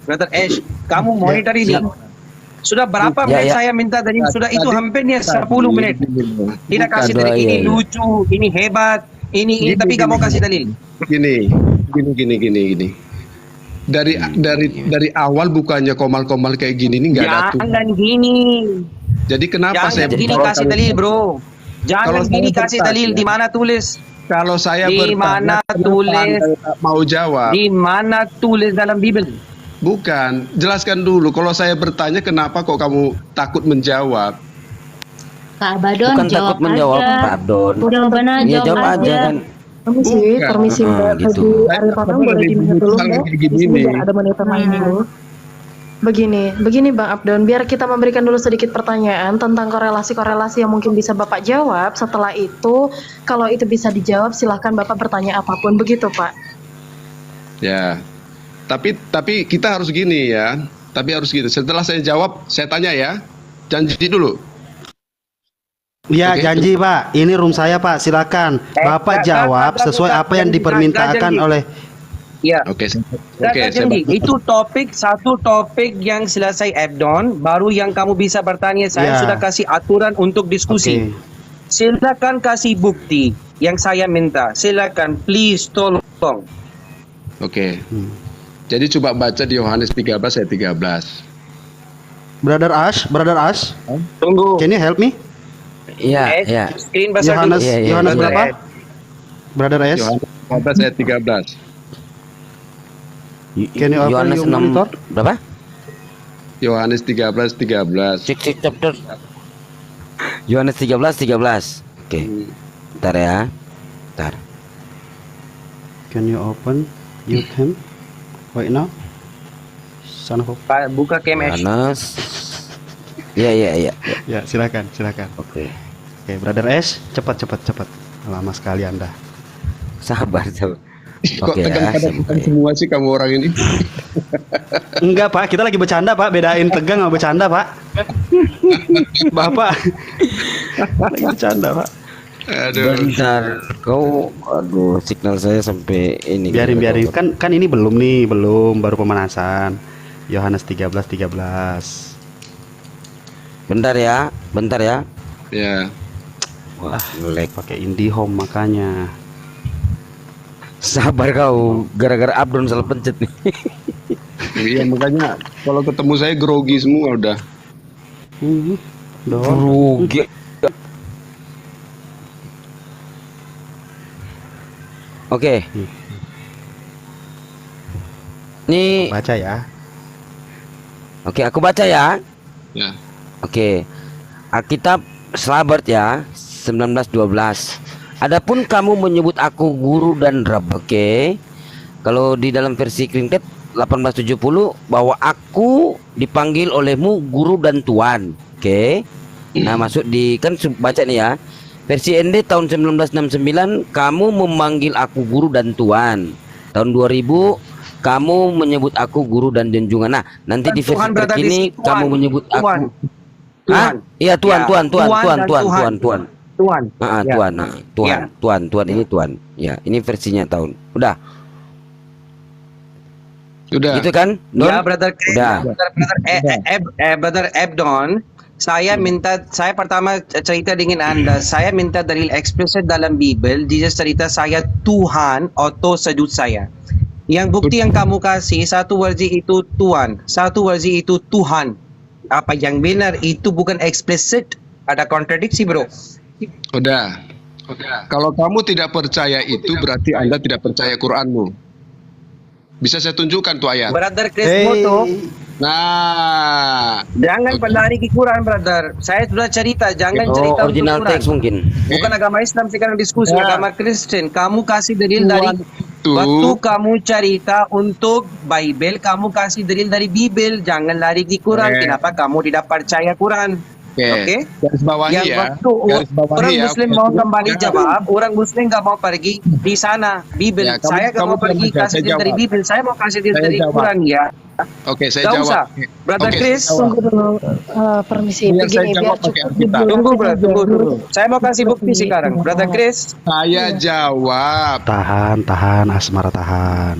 brother Ash, kamu monitor ini. Sudah berapa menit saya minta dalil? Sudah itu hampirnya 10 menit. Tidak kasih dalil. Ini lucu, ini hebat, ini tapi kamu kasih dalil. Gini. Dari awal bukannya komal-komal kayak gini ini nggak ada aturan. Jangan gini. Jadi kenapa saya gini kasih dalil, bro? Jangan gini kasih dalil, di mana tulis? Kalau saya di mana tulis mau jawab? Di mana tulis dalam Bible? Bukan, jelaskan dulu. Kalau saya bertanya kenapa kok kamu takut menjawab? Kak Abadon Bukan takut menjawab Pak Abdon. Udah benar Ya jawab aja kan. Permisi Mbak, bagi Ari Patang boleh diminta dulu Mbak. Biar ada monitor lain dulu. Begini Bang Abdon, biar kita memberikan dulu sedikit pertanyaan tentang korelasi-korelasi yang mungkin bisa Bapak jawab. Setelah itu, kalau itu bisa dijawab, silahkan Bapak bertanya apapun. Begitu Pak. Ya, tapi kita harus gini ya. Tapi harus gitu. Setelah saya jawab, saya tanya ya. Janji dulu. Iya, Oke. janji Pak. Ini room saya Pak, silakan. Bapak jawab sesuai apa yang dipermintakan oleh. Ya. Oke, Oke, itu satu topik yang selesai Abdon, baru yang kamu bisa bertanya. Saya Ya. sudah kasih aturan untuk diskusi. Oke. Silakan kasih bukti yang saya minta. Silakan, please tolong. Oke. Jadi coba baca di Yohanes 13 ayat 13. Brother Ash, Tunggu. can you help me? Iya, iya. Screen besar Yohanes, dulu. Iya, iya, Yohanes iya. berapa? Brother S, Yohanes 13 ayat 13. can you open Yohanes your 6 monitor? berapa? Yohanes 13. Cek chapter. Yohanes 13. Oke. Bentar ya. Bentar. Can you open YouTube right now? Son of a... Pak, buka KMS. Yohanes. Iya. Ya, silakan. Oke. Oke, Brother S, cepat. Lama sekali Anda. Sabar. Kok Oke tegang ya. pada tegang semua sih kamu orang ini? Enggak Pak, kita lagi bercanda Pak, bedain tegang sama bercanda Pak. Bapak lagi bercanda Pak. Aduh. Bentar. Aduh, signal saya sampai ini. Biarin. Kan ini belum baru pemanasan. Yohanes 13. Bentar ya. Ya. Wah, ngelag. Pakai IndiHome makanya. Sabar kau, gara-gara Abdon salah pencet nih. Iya, makanya kalau ketemu saya grogi semua udah. Rugi. Oke. Ini Baca ya. oke, aku baca ya. Ya. Oke. Alkitab Slabat ya, 19:12. Adapun kamu menyebut aku guru dan Rabb. Oke. Kalau di dalam versi Kringket 1870 bahwa aku dipanggil olehmu guru dan tuan. Oke. Nah, masuk di kan baca nih ya. Versi ND tahun 1969 kamu memanggil aku guru dan tuan. Tahun 2000 kamu menyebut aku guru dan junjungan. Nah, nanti di versi Tuhan berada di terkini sini, Tuhan. kamu menyebut Tuhan. aku. Tuhan. Iya, tuan. Ya, Tuhan dan Tuhan. Tuan. Tuan. Ya. Tuan ini tuan. Ya, ini versinya tahun. Udah. Sudah. Gitu kan? Don? Ya, brother Chris, Udah. brother Abdon, saya pertama cerita dengan Anda, saya minta dalil eksplisit dalam Bible, Jesus cerita saya Tuhan atau sujud saya. Yang bukti yang kamu kasih, satu versi itu Tuhan, satu versi itu Tuhan. Apa yang benar itu bukan eksplisit, ada kontradiksi bro. Udah. Kalau kamu tidak percaya itu berarti Anda tidak percaya Quranmu. Bisa saya tunjukkan tuh ayat. Brother Chris Moto, Nah, jangan pelari ke Quran brother. Saya sudah cerita, jangan Oh, cerita original untuk Quran. text mungkin. Bukan agama Islam sekarang diskusi, Ya. agama Kristen. Kamu kasih dalil dari itu waktu kamu cerita untuk Bible, kamu kasih dalil dari Bible. Jangan lari di Quran. Kenapa kamu tidak percaya Quran? Oke? garis bawahi Yang ya. waktu Garis bawahi orang ya. Muslim mau kembali Ya. jawab, orang Muslim nggak mau pergi di sana. Bible. Ya, kamu- Saya nggak mau kamu pergi jawab, kasih saya dalil dari jawab. Bible. Saya mau kasih dalil Saya dari jawab. Quran ya. Oke, saya Nggak jawab. usah. Brother Oke, Chris, saya jawab. Tunggu dulu, permisi, Biar saya begini biar jawab pakai cukup Alkitab. dijelasin tunggu bro, aja tunggu dulu. dulu. Saya mau kasih bukti sekarang. Brother Chris, Saya jawab. Tahan, Asmara tahan.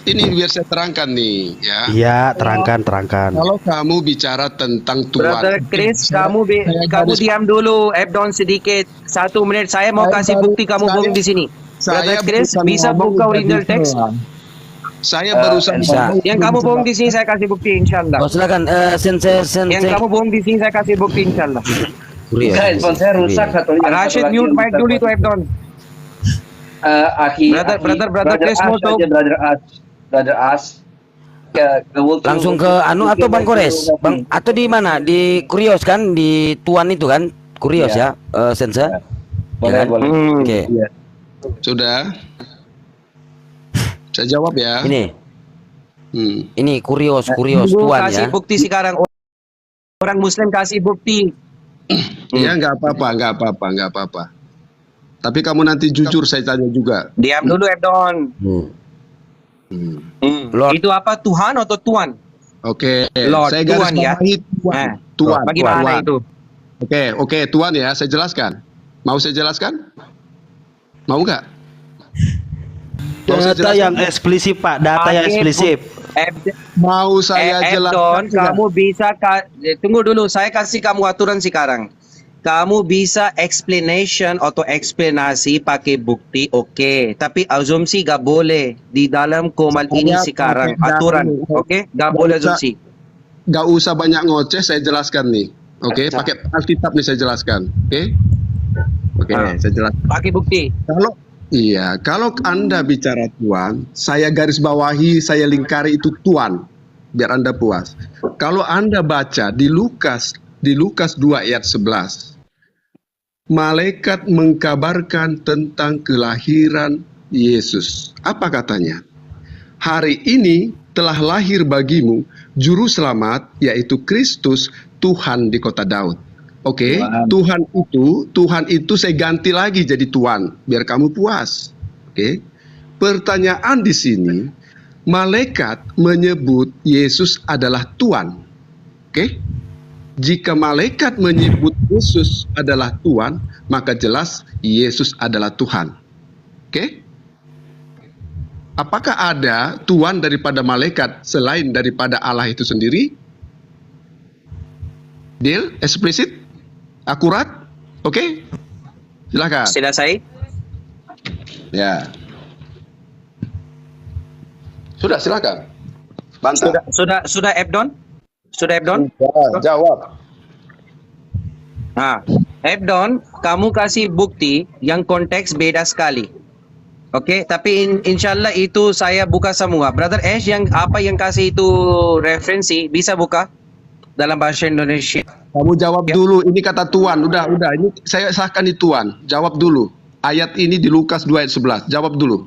Ini biar saya terangkan nih, ya. Iya, terangkan. Kalau kamu bicara tentang Brother Tuhan, Chris, kamu diam dulu, Abdon sedikit. 1 menit, saya mau kasih bukti kamu bohong di sini. Brother Chris, bisa buka original text? saya barusan bisa. Yang kamu bohong di sini saya kasih bukti insyaallah. Oh, silakan sensei. Yang kamu bohong di sini saya kasih bukti insyaallah. Handphone saya rusak Rashid mute mic dulu itu Abdon. Brother Chris Moto. Brother As. Langsung ke Anu atau Bang Kores? Bang atau di mana? Di Kurios kan? Di Tuan itu kan? Kurios ya, sensei. Ya kan? Oke. sudah. Saya jawab ya. Ini Kurios Tunggu, Tuan kasih ya. bukti sekarang. Orang Muslim kasih bukti. Ya nggak apa-apa. Tapi kamu nanti jujur saya tanya juga. Diam dulu Abdon. Lord. Itu apa, Tuhan atau Tuan? Oke, Lord, saya garis Tuhan ya. bawahi Tuan. Bagaimana Tuan. itu? Oke, Tuan ya, saya jelaskan. Mau saya jelaskan? Mau nggak? Mau saya Data jelaskan? yang eksplisit Pak, data yang eksplisit. Mau saya jelaskan? Kamu bisa tunggu dulu, saya kasih kamu aturan sekarang. Kamu bisa explanation atau eksplanasi pakai bukti, oke. Tapi asumsi gak boleh di dalam komal ini sekarang. Aturan, oke? Gak boleh asumsi. Gak usah banyak ngoceh, saya jelaskan nih. Oke, pakai Alkitab nih saya jelaskan. Oke, saya jelaskan. Pakai bukti. Kalau Anda bicara Tuhan, saya garis bawahi, saya lingkari itu Tuhan, biar Anda puas. Kalau Anda baca di Lukas 2 ayat 11, malaikat mengkabarkan tentang kelahiran Yesus. Apa katanya? Hari ini telah lahir bagimu juru selamat, yaitu Kristus, Tuhan di kota Daud. Oke, Tuhan itu saya ganti lagi jadi Tuhan, biar kamu puas. Oke. Pertanyaan di sini, malaikat menyebut Yesus adalah Tuhan. Oke. Jika malaikat menyebut Yesus adalah Tuhan, maka jelas Yesus adalah Tuhan. Oke? Apakah ada Tuhan daripada malaikat selain daripada Allah itu sendiri? Deal? Eksplisit? Akurat? Oke? Silakan. Selesai? Ya. Sudah, silakan. Bantah. Sudah Ebdon? Sudah Ebdon? Jawab. Nah, Ebdon, kamu kasih bukti yang konteks beda sekali. Oke, tapi insyaallah itu saya buka semua. Brother Ash yang kasih itu referensi bisa buka dalam bahasa Indonesia. Kamu jawab dulu, ini kata Tuhan. Udah, ini saya sahkan di Tuhan. Jawab dulu. Ayat ini di Lukas 2 ayat 11. Jawab dulu.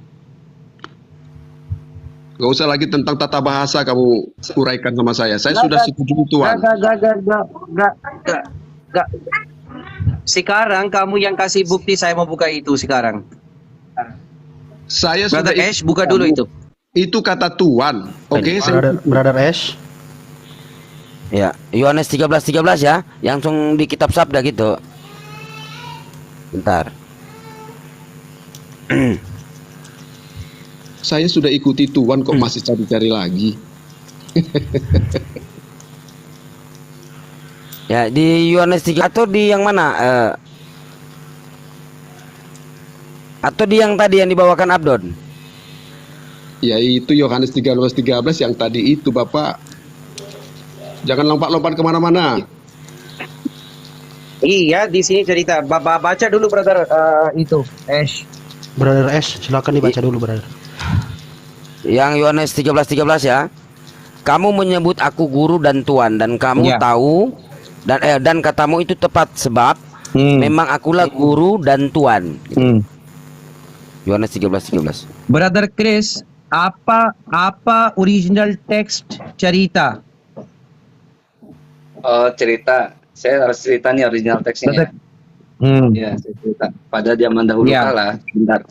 Gak usah lagi tentang tata bahasa kamu uraikan sama saya. Saya sudah setuju Tuhan. Gak. Sekarang kamu yang kasih bukti, saya mau buka itu sekarang. Saya Brother sudah Ash, buka dulu itu. Itu kata Tuhan. Oke, Brother Ash. Ya, Yohanes 13:13 ya, langsung di kitab sabda gitu. Bentar. Saya sudah ikuti Tuhan kok masih cari-cari lagi. Ya, di Yohanes 3 atau di yang mana? Atau di yang tadi yang dibawakan Abdon? Ya itu Yohanes 13:13 yang tadi itu Bapak. Jangan lompat-lompat kemana-mana. Iya, di sini cerita. Baca dulu brother itu Ash. Brother Ash, silakan dibaca dulu brother. Yang Yohanes 13:13 ya. Kamu menyebut aku guru dan tuan, dan kamu tahu dan katamu itu tepat sebab memang akulah guru dan tuan. Yohanes 13:13. Brother Chris, apa original text cerita? Oh, cerita. Saya harus cerita nih original teksnya. Ya, saya cerita. Pada zaman dahulu kala, bentar.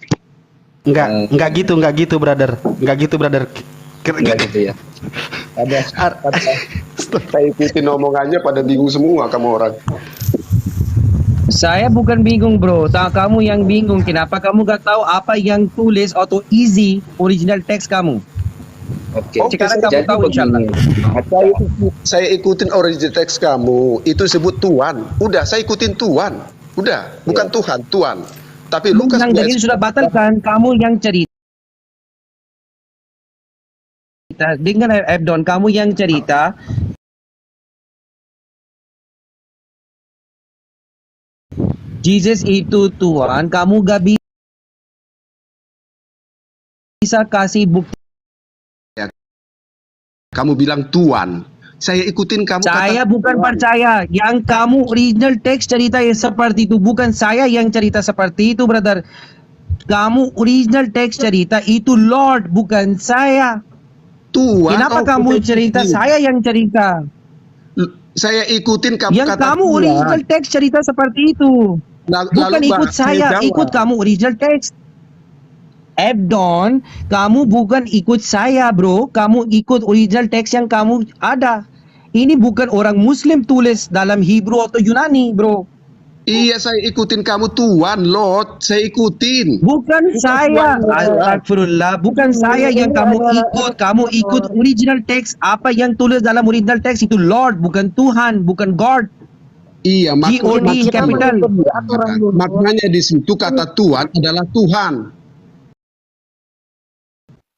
Enggak gitu brother. Enggak gitu brother. Enggak gitu ya. Saya ikutin omongannya pada bingung semua kamu orang. Saya bukan bingung bro, kamu yang bingung. Kenapa kamu gak tahu apa yang tulis atau easy original text kamu? Oke. Sekarang kamu tahu insyaallah. Saya ikutin original text kamu. Itu sebut Tuhan. Udah, saya ikutin Tuhan. Udah, bukan Tuhan, Tuhan. Tapi Lukas yang dalil sudah batalkan, kamu yang cerita. Dengan Ebdon, kamu yang cerita. Jesus itu Tuhan, kamu gak bisa kasih bukti. Kamu bilang Tuhan. Saya ikutin kamu. Saya bukan percaya. Yang kamu original text cerita yang seperti itu. Bukan saya yang cerita seperti itu, brother. Kamu original text cerita itu Lord, bukan saya. Tuhan. Kenapa kamu cerita saya yang cerita? Saya ikutin kamu. Yang kamu original text cerita seperti itu. Bukan ikut saya, ikut kamu original text. Ebdon, kamu bukan ikut saya bro, kamu ikut original text yang kamu ada. Ini bukan orang Muslim tulis dalam Hebrew atau Yunani, bro. Iya, saya ikutin kamu Tuhan, Lord. Saya ikutin. Bukan saya, astagfirullah, bukan saya yang kamu ikut original text. Apa yang tulis dalam original text itu Lord, bukan Tuhan, bukan God. Iya, G-O-D capital. maknanya di situ kata Tuhan adalah Tuhan.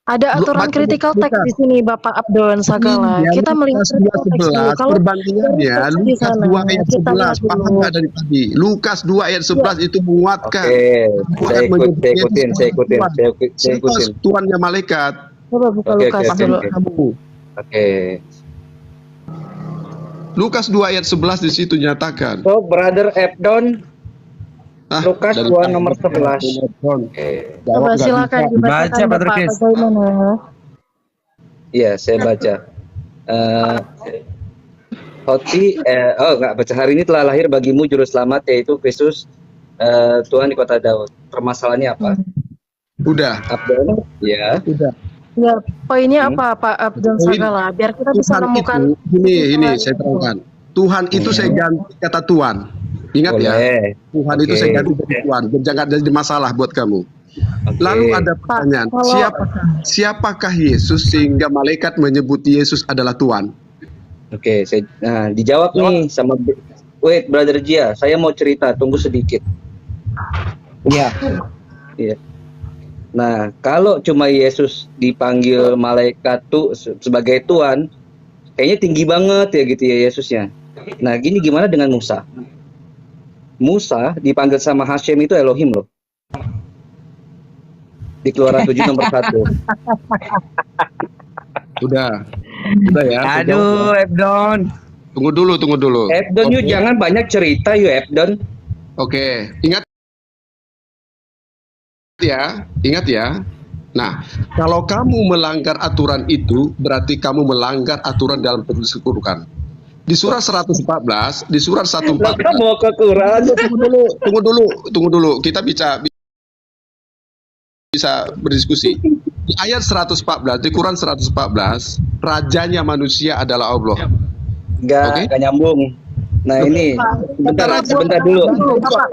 Ada aturan critical text di sini, Bapak Abdon Sagala. Iya, Kita melihat Lukas 2:11 perbandingannya Lukas 2 ayat 11 paham nggak dari tadi? Lukas 2 ayat 11 itu menguatkan. Saya ikutin. Tuhannya malaikat. Coba buka Lukas dulu. Lukas 2 ayat 11 di situ nyatakan. So, Brother Abdon, Lukas 2 nomor 11. Coba silakan dibacakan Bapak bagaimana. Iya, saya baca. Enggak baca. Hari ini telah lahir bagimu juru selamat, yaitu Kristus, Tuhan di kota Daud. Permasalahannya apa? Udah. Abdon? Ya. Udah. Ya, poinnya apa Pak Abdon Sagala? Biar kita bisa Tuhan menemukan. ini saya terangkan. Tuhan itu saya ganti kata Tuhan. Ingat ya, Tuhan itu saya ganti jadi Tuhan. Jangan jadi masalah buat kamu. Lalu ada pertanyaan, siapakah Yesus sehingga malaikat menyebut Yesus adalah Tuhan? Dijawab nih sama Brother Jia. Saya mau cerita, tunggu sedikit. Iya. Nah, kalau cuma Yesus dipanggil malaikat tuh sebagai Tuhan, kayaknya tinggi banget ya gitu ya Yesusnya. Nah, gini gimana dengan Musa? Musa dipanggil sama Hashem itu Elohim loh. Di Keluaran 7 nomor 1. Udah ya. Aduh, Abdon. Tunggu dulu. Abdon, yuk jangan banyak cerita yuk Abdon. Oke, ingat ya. Nah, kalau kamu melanggar aturan itu, berarti kamu melanggar aturan dalam penulis Quran. Di surat 114, di surat 114. Mau ke Quran. Tunggu dulu. Kita bisa berdiskusi. Di ayat 114, di Quran 114, rajanya manusia adalah Allah. Enggak nyambung. Nah, ini sebentar dulu. Bapak,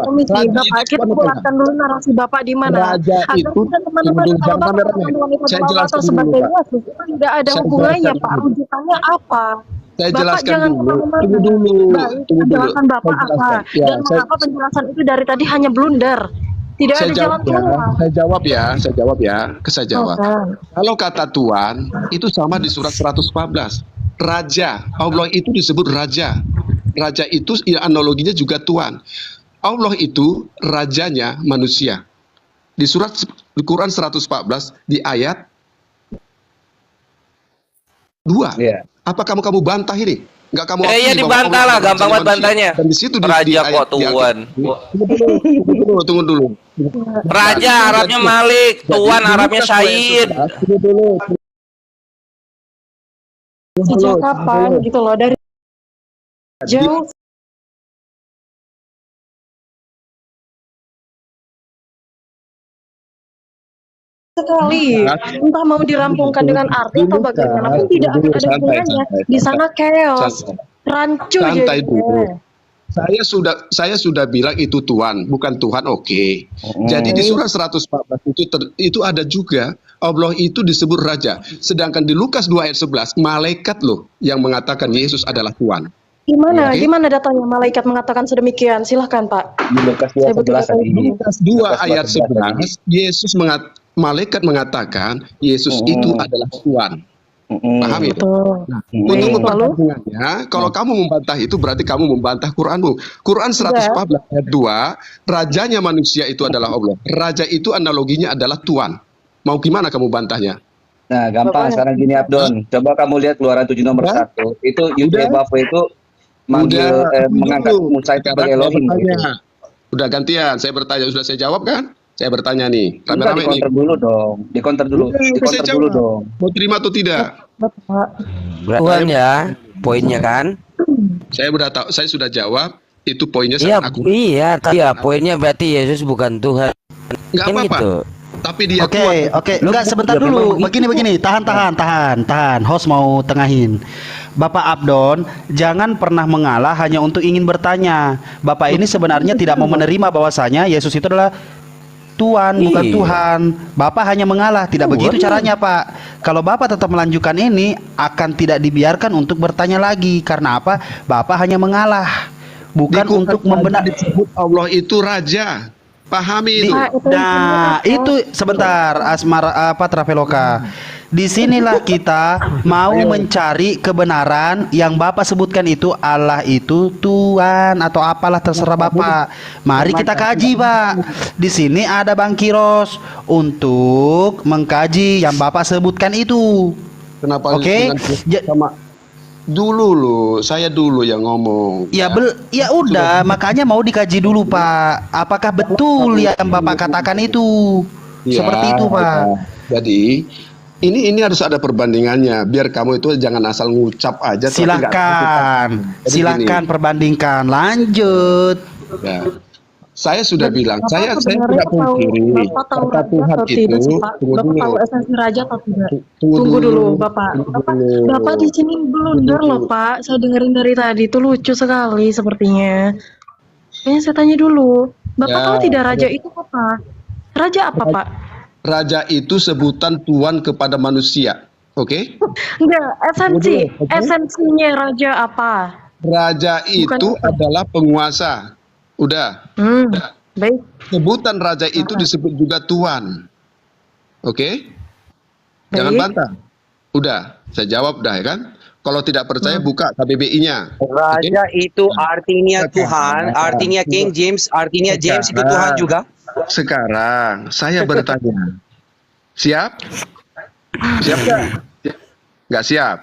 kita pulaskan dulu narasi Bapak di mana. Raja itu, teman-teman kalau Bapak saya jelaskan sebagai dulu, Yesus itu tidak ada hubungannya, Pak. Rujukannya apa? Saya Bapak jelaskan jangan dulu. kemana-mana. Tunggu dulu. Penjelasan Bapak apa? Dan mengapa penjelasan itu dari tadi hanya blunder? Tidak ada jalan keluar. Saya jawab ya. Kalau kata Tuhan itu sama di surat 114. Raja, Allah itu disebut raja. Raja itu ya, analoginya juga Tuhan. Allah itu rajanya manusia. Di Quran 114 di ayat 2. Apa kamu bantah ini? Enggak kamu ya dibantah lah, gampang banget bantahnya. Dan di situ raja kok Tuhan. Tunggu dulu. Raja Arabnya Malik, Tuhan Arabnya Sayyid. Sejak kapan gitu loh, dari jauh sekali, entah mau dirampungkan dengan arti atau bagaimanapun tidak akan ada hubungannya. Di sana chaos, rancu santai dulu. jadinya. Saya sudah bilang itu Tuhan, bukan Tuhan. Oke. Jadi di surat 114 itu ada juga Allah itu disebut raja. Sedangkan di Lukas 2 ayat 11 malaikat loh yang mengatakan Yesus adalah Tuhan. Gimana datanya malaikat mengatakan sedemikian? Silahkan Pak. Di Lukas 2 Lukas 2 ayat 11 malaikat mengatakan Yesus itu adalah Tuhan. Paham itu? Nah, untuk membantahnya, kalau kamu membantah itu berarti kamu membantah Quranmu. Quran 114 ayat 2, rajanya manusia itu adalah Allah. Raja itu analoginya adalah Tuhan. Mau gimana kamu bantahnya? Nah, gampang sekarang gini Abdon. Coba kamu lihat Keluaran 7 nomor 1. Itu Yudhe Bafo itu mengangkat Musa itu sebagai Elohim. Udah gantian, saya bertanya, sudah saya jawab kan? Saya bertanya nih, rame-rame nih. Dikonter dulu dong. Mau terima atau tidak? Tuhan ya, poinnya kan? Saya udah tahu, saya sudah jawab. Itu poinnya sangat akurat. Iya, poinnya berarti Yesus bukan Tuhan. Enggak apa-apa. Gitu. Tapi dia Oke. Enggak, sebentar dulu. Begini. Tahan. Host mau tengahin. Bapak Abdon, jangan pernah mengalah hanya untuk ingin bertanya. Bapak ini sebenarnya tidak mau menerima bahwasanya Yesus itu adalah Tuhan, bukan Iya. Tuhan. Bapak hanya mengalah, tidak begitu caranya, Pak. Kalau Bapak tetap melanjutkan ini, akan tidak dibiarkan untuk bertanya lagi. Karena apa? Bapak hanya mengalah, bukan Di untuk Quran membenar. disebut Allah itu raja. Pahami itu. Nah, itu sebentar, Traveloka. Disinilah kita mau mencari kebenaran yang Bapak sebutkan itu Allah itu Tuhan atau apalah terserah Bapak. Mari kita kaji, Pak. Di sini ada Bang Kiros untuk mengkaji yang Bapak sebutkan itu. Kenapa? Oke. Sama dulu loh, saya dulu yang ngomong. Ya udah, makanya mau dikaji dulu, Pak. Apakah betul yang Bapak katakan itu? Ya, Seperti itu, Pak. Jadi ini harus ada perbandingannya, biar kamu itu jangan asal ngucap aja. tapi nggak Silakan, Jadi silakan gini, perbandingkan. Lanjut. ya. Saya sudah bilang, Bapak saya sebenarnya tidak pungkiri Bapak tahu kata raja Tuhan atau itu. tidak sih, Pak? Tunggu Bapak dulu. tahu esensi raja atau tidak? Tunggu Tunggu dulu, dulu, Bapak. tunggu Bapak, dulu. Bapak di sini blunder loh, Pak. Saya dengerin dari tadi itu lucu sekali sepertinya. Kayaknya saya tanya dulu. Bapak Ya, tahu tidak raja itu apa? Raja apa, Pak? Raja itu sebutan Tuhan kepada manusia. Oke? Enggak, esensi. Oke. Esensinya raja apa? Raja itu adalah penguasa. Udah. Baik. Sebutan raja itu disebut juga Tuhan. Oke? Jangan Baik. bantah. Udah, saya jawab dah ya kan? Kalau tidak percaya buka KBBI-nya. Raja itu artinya Tuhan, artinya King James, artinya James itu Tuhan juga. Sekarang saya bertanya. Siap? Siap nggak? Nggak siap.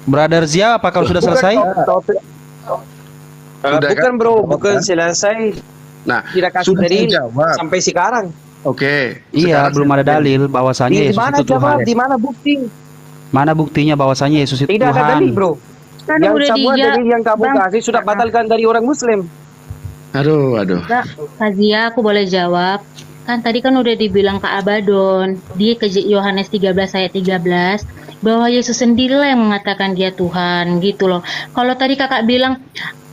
Brother Zia, apakah sudah selesai? Sudah Bukan kan? bro, bukan selesai. Nah, Tidak kasih sudah dalil saya jawab. sampai sekarang. Oke. Iya, sekarang belum saya ada tanya. dalil bahwasanya Di Yesus mana itu Tuhan. jawab? Di mana bukti? Mana buktinya bahwasanya Yesus itu Tidak ada Tuhan? dalil bro. Kan Yang udah semua dijawab, dalil yang kamu Bang. kasih sudah batalkan dari orang Muslim. Aduh. Kazia, aku boleh jawab. Kan tadi kan udah dibilang Kak Abadon di Yohanes 13 ayat 13 bahwa Yesus sendirilah yang mengatakan dia Tuhan gitu loh. Kalau tadi kakak bilang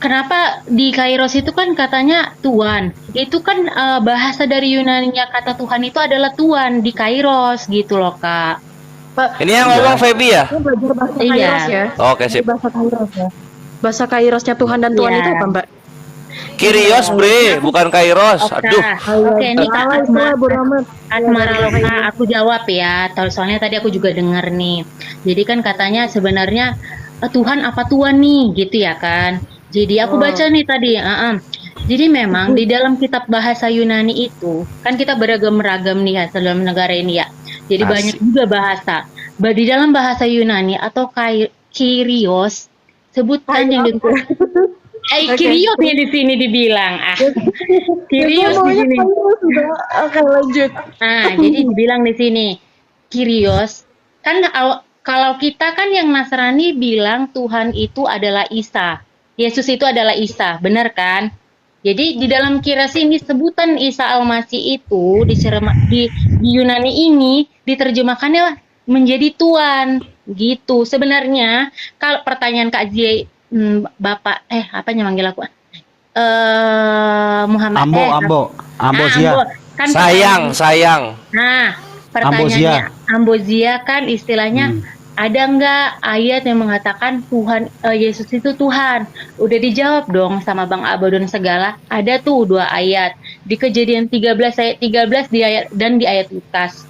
kenapa di Kairos itu kan katanya Tuhan, itu kan bahasa dari Yunani-nya kata Tuhan itu adalah Tuhan di Kairos gitu loh Kak. Ini yang ngomong Feby ya? Ini belajar bahasa Iya. Kairos ya. Oke, sip. Bahasa Kairos ya. Bahasa Kairosnya Tuhan dan Tuhan Iya. itu apa, Mbak? Kirios bre, bukan Kairos. Aduh. Oke, ini Kak Salah, Bodo amat. Asmara Loka, aku jawab ya. Soalnya tadi aku juga dengar nih. Jadi kan katanya sebenarnya Tuhan apa Tuhan nih, gitu ya kan? Jadi aku baca nih tadi. Jadi memang di dalam kitab bahasa Yunani itu kan kita beragam-ragam nih ya dalam negara ini ya. Jadi Asik. banyak juga bahasa. Di dalam bahasa Yunani atau Kyrios sebutkan yang Kyrios nih di sini dibilang. Kyrios di sini. Oke, lanjut. Nah, jadi dibilang di sini Kyrios kan kalau kita kan yang Nasrani bilang Tuhan itu adalah Isa. Yesus itu adalah Isa, benar kan? Jadi di dalam Kyrios ini sebutan Isa Al-Masih itu di Yunani ini diterjemahkannya menjadi Tuhan gitu. Sebenarnya kalau pertanyaan Kak Zia Bapak apanya manggil aku? Muhammad Ambo Zia. Kan Sayang. Nah, pertanyaannya Ambozia kan istilahnya ada nggak ayat yang mengatakan Tuhan Yesus itu Tuhan? Udah dijawab dong sama Bang Abadon segala. Ada tuh 2 ayat di Kejadian 13 ayat 13 di ayat Lukas.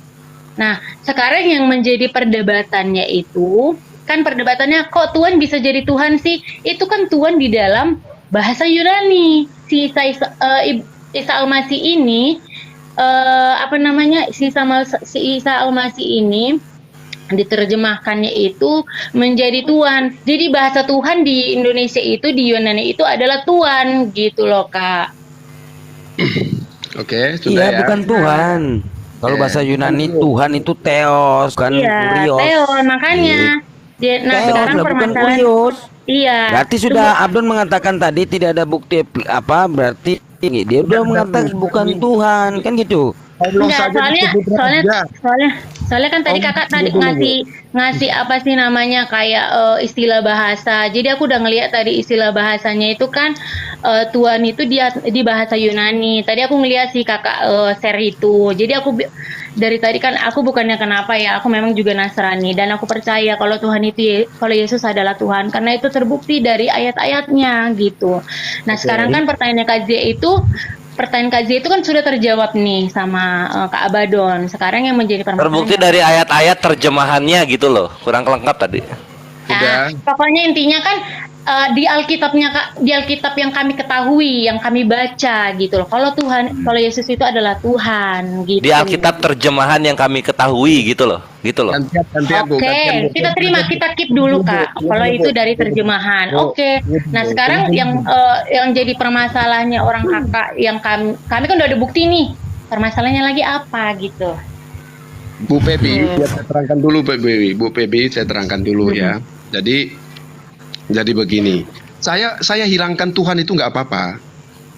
Nah, sekarang yang menjadi perdebatannya itu kan perdebatannya kok Tuhan bisa jadi Tuhan sih? Itu kan Tuhan di dalam bahasa Yunani. Si Isa Al-Masih ini si Isa Al-Masih ini diterjemahkannya itu menjadi Tuhan. Jadi bahasa Tuhan di Indonesia itu di Yunani itu adalah Tuhan gitu loh Kak. Oke, sudah Iya, ya. bukan Tuhan. Kalau bahasa Yunani Tuhan itu Theos, bukan Iya, Kurios. Theon makanya. Theos Sekarang lah, bukan permasalahan Kurios. iya. Berarti sudah Abdon mengatakan tadi tidak ada bukti berarti dia udah mengatakan bukan Tuhan, kan gitu. Allah Enggak, saja disebut raja. Soalnya kan tadi kakak tadi ngasih apa sih namanya kayak istilah bahasa. Jadi aku udah ngeliat tadi istilah bahasanya itu kan Tuhan itu dia di bahasa Yunani. Tadi aku ngeliat sih kakak share itu. Jadi dari tadi kan aku bukannya kenapa ya, aku memang juga Nasrani dan aku percaya kalau Tuhan itu kalau Yesus adalah Tuhan karena itu terbukti dari ayat-ayatnya gitu. Nah, sekarang kan pertanyaan KJ itu kan sudah terjawab nih sama Kak Abaddon. Sekarang yang menjadi permasalahan Terbukti dari ayat-ayat terjemahannya gitu loh. Kurang lengkap tadi. pokoknya intinya kan di Alkitab yang kami ketahui, yang kami baca gitu loh. Kalau Yesus itu adalah Tuhan gitu. Di Alkitab terjemahan yang kami ketahui gitu loh. Oke, kita terima, kita keep dulu Kak. Kalau itu dari terjemahan. Oke. Nah, sekarang yang jadi permasalahannya orang kakak yang kami kan udah ada bukti nih. Permasalahannya lagi apa gitu. Bu Pebi, saya terangkan dulu Bu Pebi, saya terangkan dulu ya. Jadi begini, saya hilangkan Tuhan itu nggak apa-apa,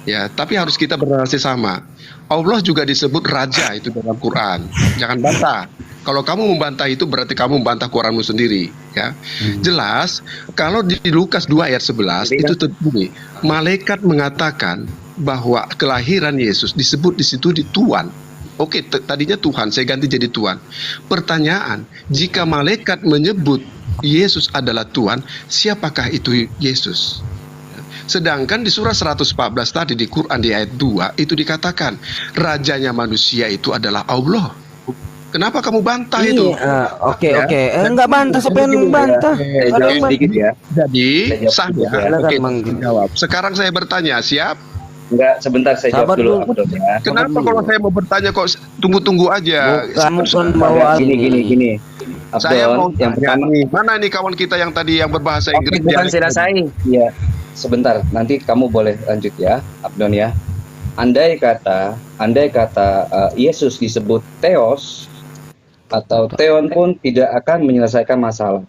ya. Tapi harus kita berrelasi sama. Allah juga disebut Raja itu dalam Quran. Jangan bantah. Kalau kamu membantah itu berarti kamu membantah Quranmu sendiri, ya. Jelas. Kalau di Lukas 2 ayat 11 itu terbunyi, malaikat mengatakan bahwa kelahiran Yesus disebut di situ di Tuhan. Oke, tadinya Tuhan, saya ganti jadi Tuhan. Pertanyaan, jika malaikat menyebut Yesus adalah Tuhan, siapakah itu Yesus? Sedangkan di surah 114 tadi di Quran di ayat 2 itu dikatakan rajanya manusia itu adalah Allah. Kenapa kamu bantah itu? Oke. Enggak bantah, siapa yang bantah? Sedikit ya. Jadi saya jawab. Sekarang saya bertanya, siap? Enggak, sebentar saya jawab dulu. Kenapa kalau saya mau bertanya kok tunggu aja? Gini. Saya mau yang pertama nih, mana nih kawan kita yang tadi yang berbahasa Inggris? Bukan selesai. Iya. Sebentar, nanti kamu boleh lanjut ya, Abdon ya. Andai kata Yesus disebut Theos atau Theon pun tidak akan menyelesaikan masalah.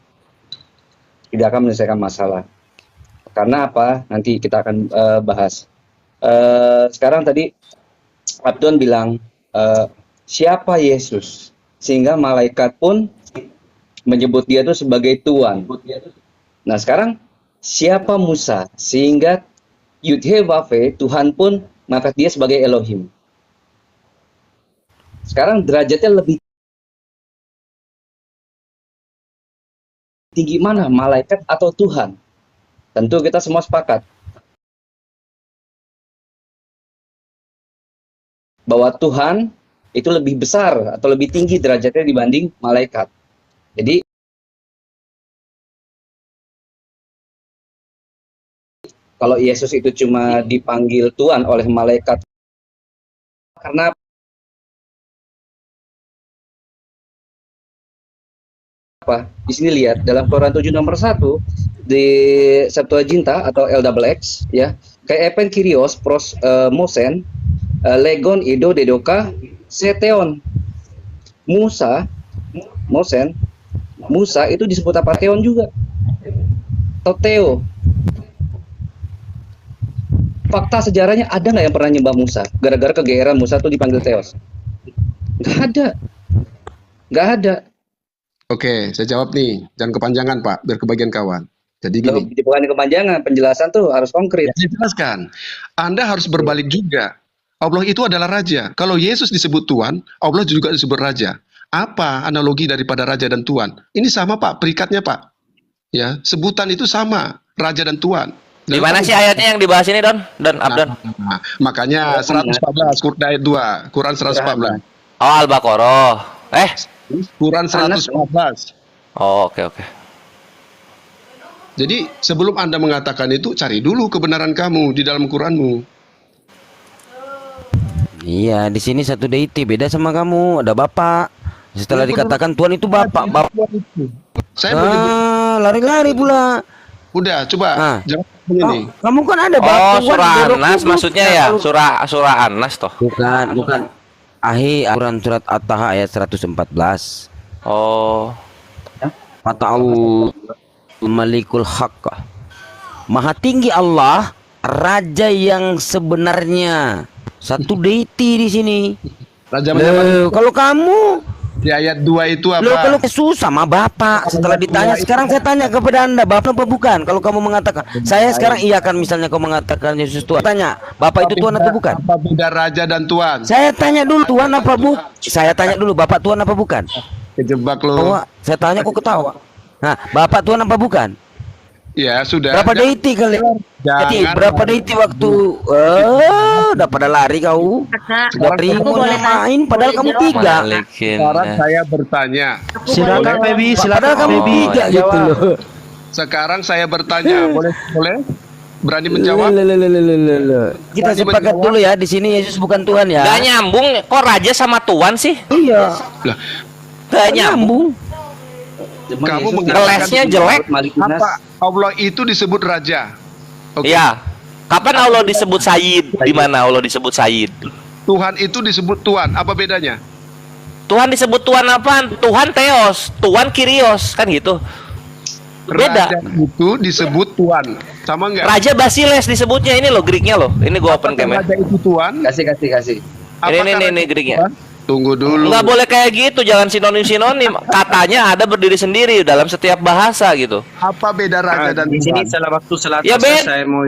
Tidak akan menyelesaikan masalah. Karena apa? Nanti kita akan bahas. Sekarang tadi Abdon bilang siapa Yesus sehingga malaikat pun menyebut dia itu sebagai Tuhan. Nah sekarang siapa Musa sehingga Yud-He-Wav-He Tuhan pun mengangkat dia sebagai Elohim. Sekarang derajatnya lebih tinggi mana, malaikat atau Tuhan? Tentu kita semua sepakat bahwa Tuhan itu lebih besar atau lebih tinggi derajatnya dibanding malaikat. Jadi kalau Yesus itu cuma dipanggil Tuhan oleh malaikat karena apa? Di sini lihat dalam Quran 7 nomor 1 di Septuaginta atau LXX ya, kayak epen Kyrios pros mosen legon ido dedoka seteon. Musa itu disebut apa? Theon juga. Atau Theo. Fakta sejarahnya ada nggak yang pernah nyembah Musa? Gara-gara kegeeran Musa tuh dipanggil Theos. Nggak ada. Oke, saya jawab nih. Jangan kepanjangan Pak, biar kebagian kawan. Jadi gini. Bukan kepanjangan, penjelasan tuh harus konkret. Ya, jelaskan. Anda harus berbalik juga. Allah itu adalah Raja. Kalau Yesus disebut Tuhan, Allah juga disebut Raja. Apa analogi daripada Raja dan Tuhan? Ini sama Pak, perikatnya Pak. Ya, sebutan itu sama, Raja dan Tuhan. Di mana sih ayatnya yang dibahas ini, Don? Dan Abdon? Makanya 114 ayat 2, Quran 114. Oh, Al-Baqarah. Quran 114. Oh, oke. Jadi sebelum Anda mengatakan itu, cari dulu kebenaran kamu di dalam Quranmu. Iya, di sini satu deity, beda sama kamu, ada Bapak. Setelah dikatakan Tuhan itu Bapak. Saya lari-lari pula. Udah, coba jawab ini. Kamu kan ada Bapak. Oh, surah An-Nas maksudnya ya? Surah An-Nas toh. Bukan. Quran surat At-Taha ayat 114. Oh. Fata'u Malikul Haqq. Maha tinggi Allah, Raja yang sebenarnya. Satu deity di sini. Raja kalau kamu Di ayat 2 itu apa? Lo kalau Yesus sama Bapak setelah ditanya, sekarang saya tanya kepada Anda, Bapak apa bukan? Kalau kamu mengatakan, saya sekarang iya kan, misalnya kau mengatakan Yesus Tuhan. Tanya, Bapak itu Tuhan atau bukan? Apa beda raja dan tuan? Saya tanya dulu Tuhan apa bukan? Saya tanya dulu Bapak Tuhan apa bukan? Kejebak lo. Ketawa. Saya tanya kok ketawa. Nah, Bapak Tuhan apa bukan? Ya sudah. Berapa deiti kali? Jadi Jangan. berapa deiti waktu udah pada lari kau? Kakak, Sudah terima aku boleh main padahal kamu jawab? 3. Malikin. Sekarang saya bertanya. Silakan Febi, silakan Padahal kamu Febi. 3 gitu loh. Sekarang saya bertanya. Boleh? Berani menjawab? Kita sepakat dulu ya, di sini Yesus bukan Tuhan ya. Gak nyambung, kok raja sama tuan sih? Iya. Lah, Gak nyambung. kamu Ngelesnya jelek. apa Allah itu disebut raja? Oke. Iya. Kapan Allah disebut Sayyid? Di mana Allah disebut Sayyid? Tuhan itu disebut Tuhan. Apa bedanya? Tuhan disebut Tuhan apaan? Tuhan Theos, Tuhan Kyrios, kan gitu. Beda. Raja itu disebut Tuhan. Sama enggak? Raja Basiles disebutnya, ini loh Greeknya loh. Ini gua open cam ya. Raja itu Tuhan. Kasih. Ini Greeknya. Tunggu dulu. Nggak boleh kayak gitu, jangan sinonim. Katanya ada berdiri sendiri dalam setiap bahasa gitu. Apa beda raja dan Di sini Tuhan? salah waktu salat Ya, asar Ben. saya mau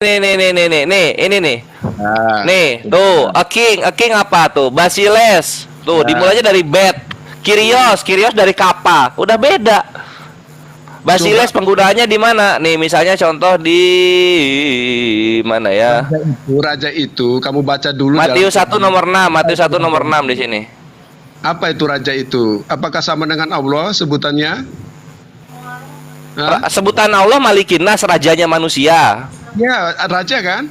Nih, ini nih. Nah, Nih, tuh, a king apa tuh? Basiles. Tuh, dimulainya dari bet. Kyrios dari kappa. Udah beda. Basiles penggunaannya di mana? Nih, misalnya contoh di mana ya? raja itu kamu baca dulu. Matius dalam- 1 nomor 6, Matius 1 nomor 6 di sini. Apa itu raja itu? Apakah sama dengan Allah sebutannya? Hah? Sebutan Allah Malikinas, rajanya manusia. Ya, raja kan?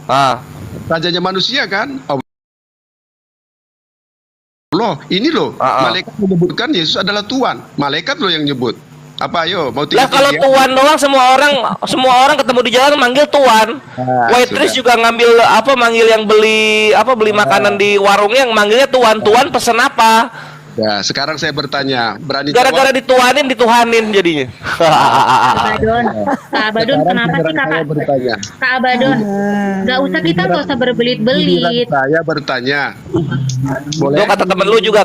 Ah, Rajanya manusia kan? Allah, ini loh. Malaikat menyebutkan Yesus adalah Tuhan. Malaikat loh yang nyebut. Apa ayo mau lah kalau tinggi-tinggian? tuan doang semua orang ketemu di jalan manggil tuan. Ah, Waitress sudah. juga ngambil manggil yang beli makanan di warungnya yang manggilnya tuan. Tuan pesen apa? Ya, sekarang saya bertanya, berani Gara-gara jawab? dituanin jadinya. Kak Abadon, kenapa sih Saya kakak? bertanya. Kak Abadon, nggak usah kita nggak usah berbelit-belit. Saya bertanya. Boleh? Tuh kata temen lu juga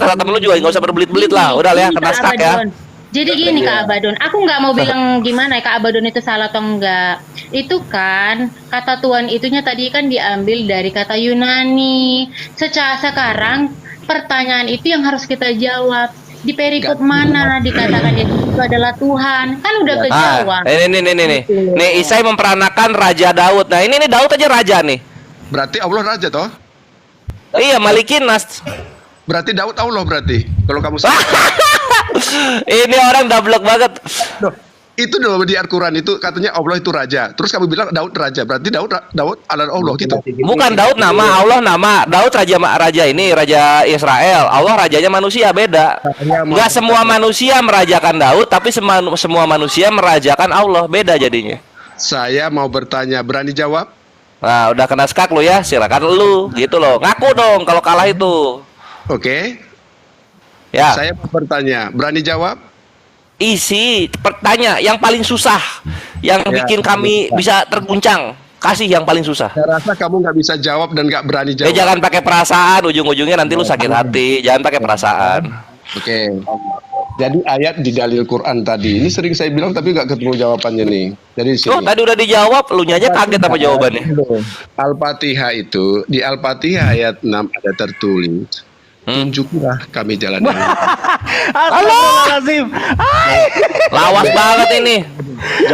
nggak usah berbelit-belit lah. Udah lah ya, kena Kak skak ya. Abadon. Jadi gini Kak Abadon, aku nggak mau bilang gimana ya Kak Abadon itu salah atau enggak. Itu kan kata Tuhan itunya tadi kan diambil dari kata Yunani. Sekarang pertanyaan itu yang harus kita jawab. Di perikop mana dikatakan Yesus itu adalah Tuhan? Kan udah kejawab. Nih. Nih Isai memperanakan Raja Daud. Nah ini Daud aja raja nih. Berarti Allah raja toh? Iya, Malikinas. Berarti Daud Allah berarti. Kalau kamu Ini orang dablek banget. Loh, itu dong di Al-Quran itu katanya Allah itu raja. Terus kamu bilang Daud raja. Berarti Daud adalah Allah gitu. Bukan Daud nama, Allah nama. Daud raja ini raja Israel. Allah rajanya manusia, beda. Enggak semua manusia merajakan Daud, tapi semua manusia merajakan Allah, beda jadinya. Saya mau bertanya, berani jawab? Nah, udah kena skak lu ya, silakan lu gitu loh. Ngaku dong kalau kalah itu. Oke. Ya. Saya mau bertanya, berani jawab? Isi pertanyaan yang paling susah, yang Ya, bikin kami bisa terguncang. Kasih yang paling susah. Saya rasa kamu nggak bisa jawab dan nggak berani jawab. Jangan pakai perasaan, ujung-ujungnya nanti lu sakit hati. Jangan pakai perasaan. Oke. Jadi ayat di dalil Quran tadi, ini sering saya bilang tapi nggak ketemu jawabannya nih. Jadi di sini. Oh, tadi udah dijawab, lu aja kaget apa jawabannya. Al-Fatihah itu, di Al-Fatihah ayat 6 ada tertulis, tunjukilah kami jalan yang lurus. Astagfirullahaladzim. Lawas banget ini.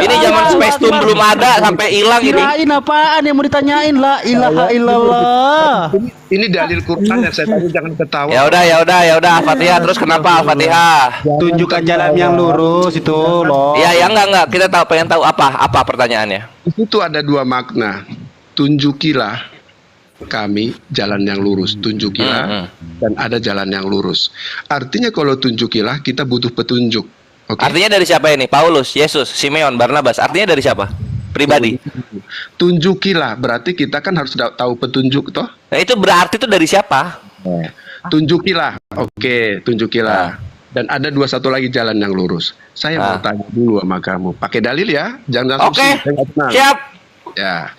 Ini zaman Space Tune belum ada sampai hilang ini. Kirain apaan yang mau ditanyain? La ilaha illallah. Ini dalil Quran yang saya tadi jangan ketawa. Ya udah Al-Fatihah. Terus kenapa Al-Fatihah? Tunjukkan jalan yang lurus itu loh. Ya enggak. Kita pengen tahu apa pertanyaannya. Di situ ada dua makna. Tunjukilah kami jalan yang lurus. Tunjukilah dan ada jalan yang lurus. Artinya kalau tunjukilah kita butuh petunjuk. Oke. Artinya dari siapa ini? Paulus, Yesus, Simeon, Barnabas. Artinya dari siapa? Pribadi. Tunjukilah berarti kita kan harus tahu petunjuk toh. Nah, itu berarti itu dari siapa? Tunjukilah. Oke, tunjukilah. dan ada satu lagi jalan yang lurus. Saya mau tanya dulu sama kamu. Pakai dalil ya, jangan langsung. Oke, siap. Ya.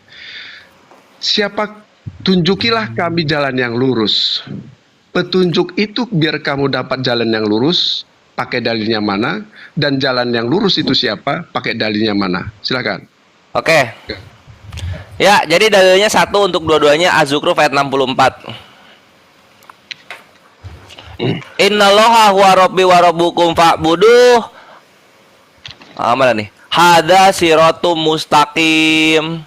Siapa tunjukilah kami jalan yang lurus. Petunjuk itu biar kamu dapat jalan yang lurus, pakai dalilnya mana, dan jalan yang lurus itu siapa, pakai dalilnya mana. Silakan. Oke. Ya, jadi dalilnya satu untuk dua-duanya Az-Zukhruf ayat 64. Innallaha huwa rabbi wa rabbukum fa'buduh. Mana nih? Hada siratum mustaqim.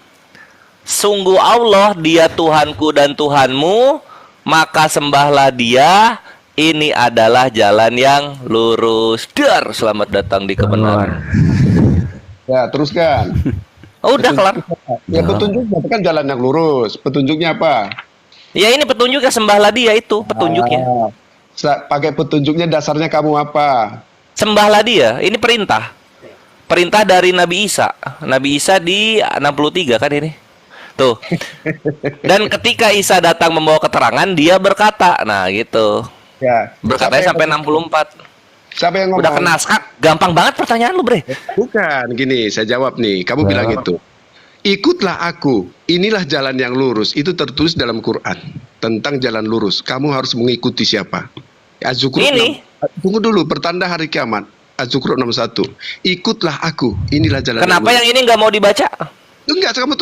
Sungguh Allah, Dia Tuhanku dan Tuhanmu, maka sembahlah Dia. Ini adalah jalan yang lurus. Dar, selamat datang di kebenaran. Ya, teruskan. Udah kelar. Ya, petunjuknya kan jalan yang lurus. Petunjuknya apa? Ya ini petunjuknya, sembahlah Dia, itu petunjuknya. Pakai petunjuknya dasarnya kamu apa? Sembahlah Dia, ini perintah. Perintah dari Nabi Isa. Nabi Isa di 63 kan ini. Tuh. Dan ketika Isa datang membawa keterangan, dia berkata, nah gitu. Ya. Berkatanya sampai 64. Siapa yang ngomong? Udah kena skak. Gampang banget pertanyaan lu, Bre. Bukan, gini, saya jawab nih. Kamu bilang itu. Ikutlah aku, inilah jalan yang lurus. Itu tertulis dalam Quran tentang jalan lurus. Kamu harus mengikuti siapa? Az-Zukhruf. Ini. Tunggu dulu, pertanda hari kiamat. Az-Zukhruf 61. Ikutlah aku, inilah jalan Kenapa yang ini nggak mau dibaca? Enggak, kamu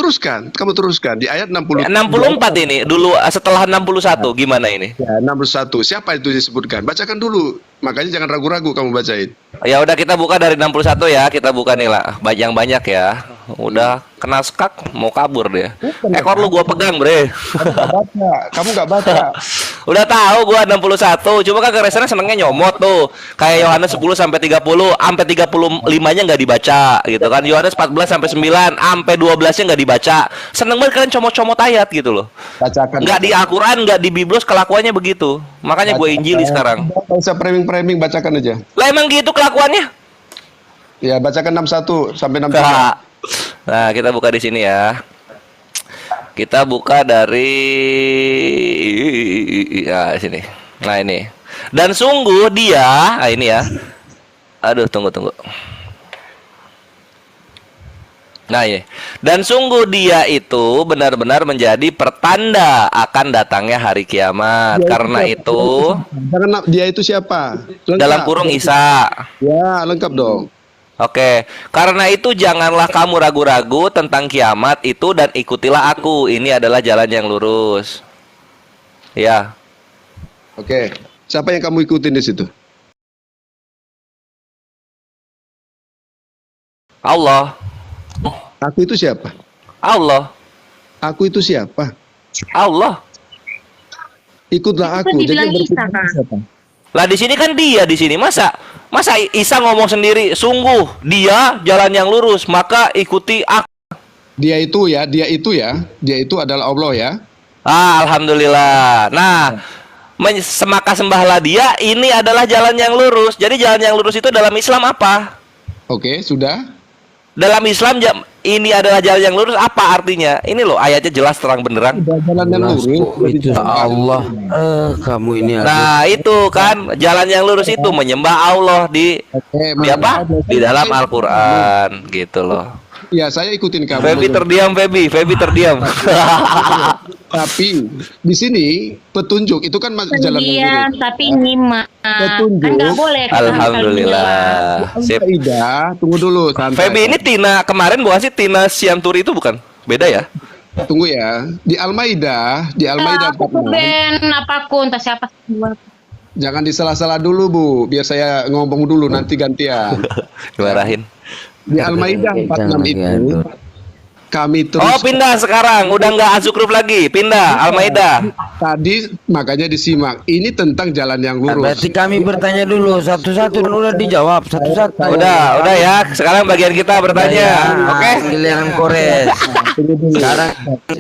teruskan di ayat 60. 64 ini dulu setelah 61 gimana ini? Ya, 61. Siapa itu disebutkan? Bacakan dulu. Makanya jangan ragu-ragu kamu bacain. Ya udah kita buka dari 61 ya, kita buka nih lah. Yang banyak ya. Udah kena skak, mau kabur dia. Ekor lu gua pegang, Bre. Kamu nggak baca. Udah tahu gua 61, cuma kan keresannya senengnya nyomot tuh. Kayak Yohanes 10 sampai 30, sampai 35-nya nggak dibaca gitu kan. Yohanes 14 sampai 9, sampai 12-nya nggak dibaca. Seneng banget kalian comot-comot ayat gitu loh. Bacakan. Nggak di Al-Quran, nggak di Biblos, kelakuannya begitu. Makanya gue injili sekarang. Nggak usah framing, bacakan aja. Lah emang gitu kelakuannya? Ya, bacakan 61 sampai 63. Nah, kita buka di sini ya. Kita buka dari sini. Nah, ini. Dan sungguh Dia, ini ya. Aduh, tunggu. Nah, ya. Dan sungguh Dia itu benar-benar menjadi pertanda akan datangnya hari kiamat. Karena itu Dia itu siapa? Lengkap. Dalam kurung Isa. Ya, lengkap dong. Oke, karena itu janganlah kamu ragu-ragu tentang kiamat itu dan ikutilah aku. Ini adalah jalan yang lurus. Ya. Oke, siapa yang kamu ikutin di situ? Allah. Aku itu siapa? Allah. Aku itu siapa? Allah. Ikutlah aku. Jadi siapa? Lah di sini kan Dia di sini. Masa Isa ngomong sendiri, sungguh Dia jalan yang lurus, maka ikuti aku. Dia itu adalah Allah ya. Alhamdulillah. Nah, semaka sembahlah Dia, ini adalah jalan yang lurus. Jadi jalan yang lurus itu dalam Islam apa? Oke, sudah. Dalam Islam ini adalah jalan yang lurus, apa artinya? Ini loh ayatnya jelas terang benderang. Jalan yang lurus itu Allah. Kamu ini Nah, itu kan jalan yang lurus itu menyembah Allah di apa? Di dalam Al-Qur'an gitu loh. Ya, saya ikutin kamu. Feby terdiam. Tapi di sini petunjuk itu kan jalan yang lurus. Tapi nyimak. Petunjuk. Kan nggak boleh. Alhamdulillah. Sip. Ida, tunggu dulu. Feby ini Tina kemarin bukan sih Tina Sianturi itu bukan? Beda ya? Tunggu ya. Di Al-Maidah, Aku ben apapun, entah siapa buat. Jangan disalah-salah dulu, Bu. Biar saya ngomong dulu nanti gantian. Dimarahin. Di Al-Maidah 46 itu kami terus. Oh, pindah sekarang, udah nggak Az-Zukhruf lagi, pindah Al-Maidah. Tadi makanya disimak. Ini tentang jalan yang lurus. Berarti kami bertanya dulu satu-satu dan udah dijawab satu-satu. Udah ya. Sekarang bagian kita bertanya. Oke. Giliran Kores. Sekarang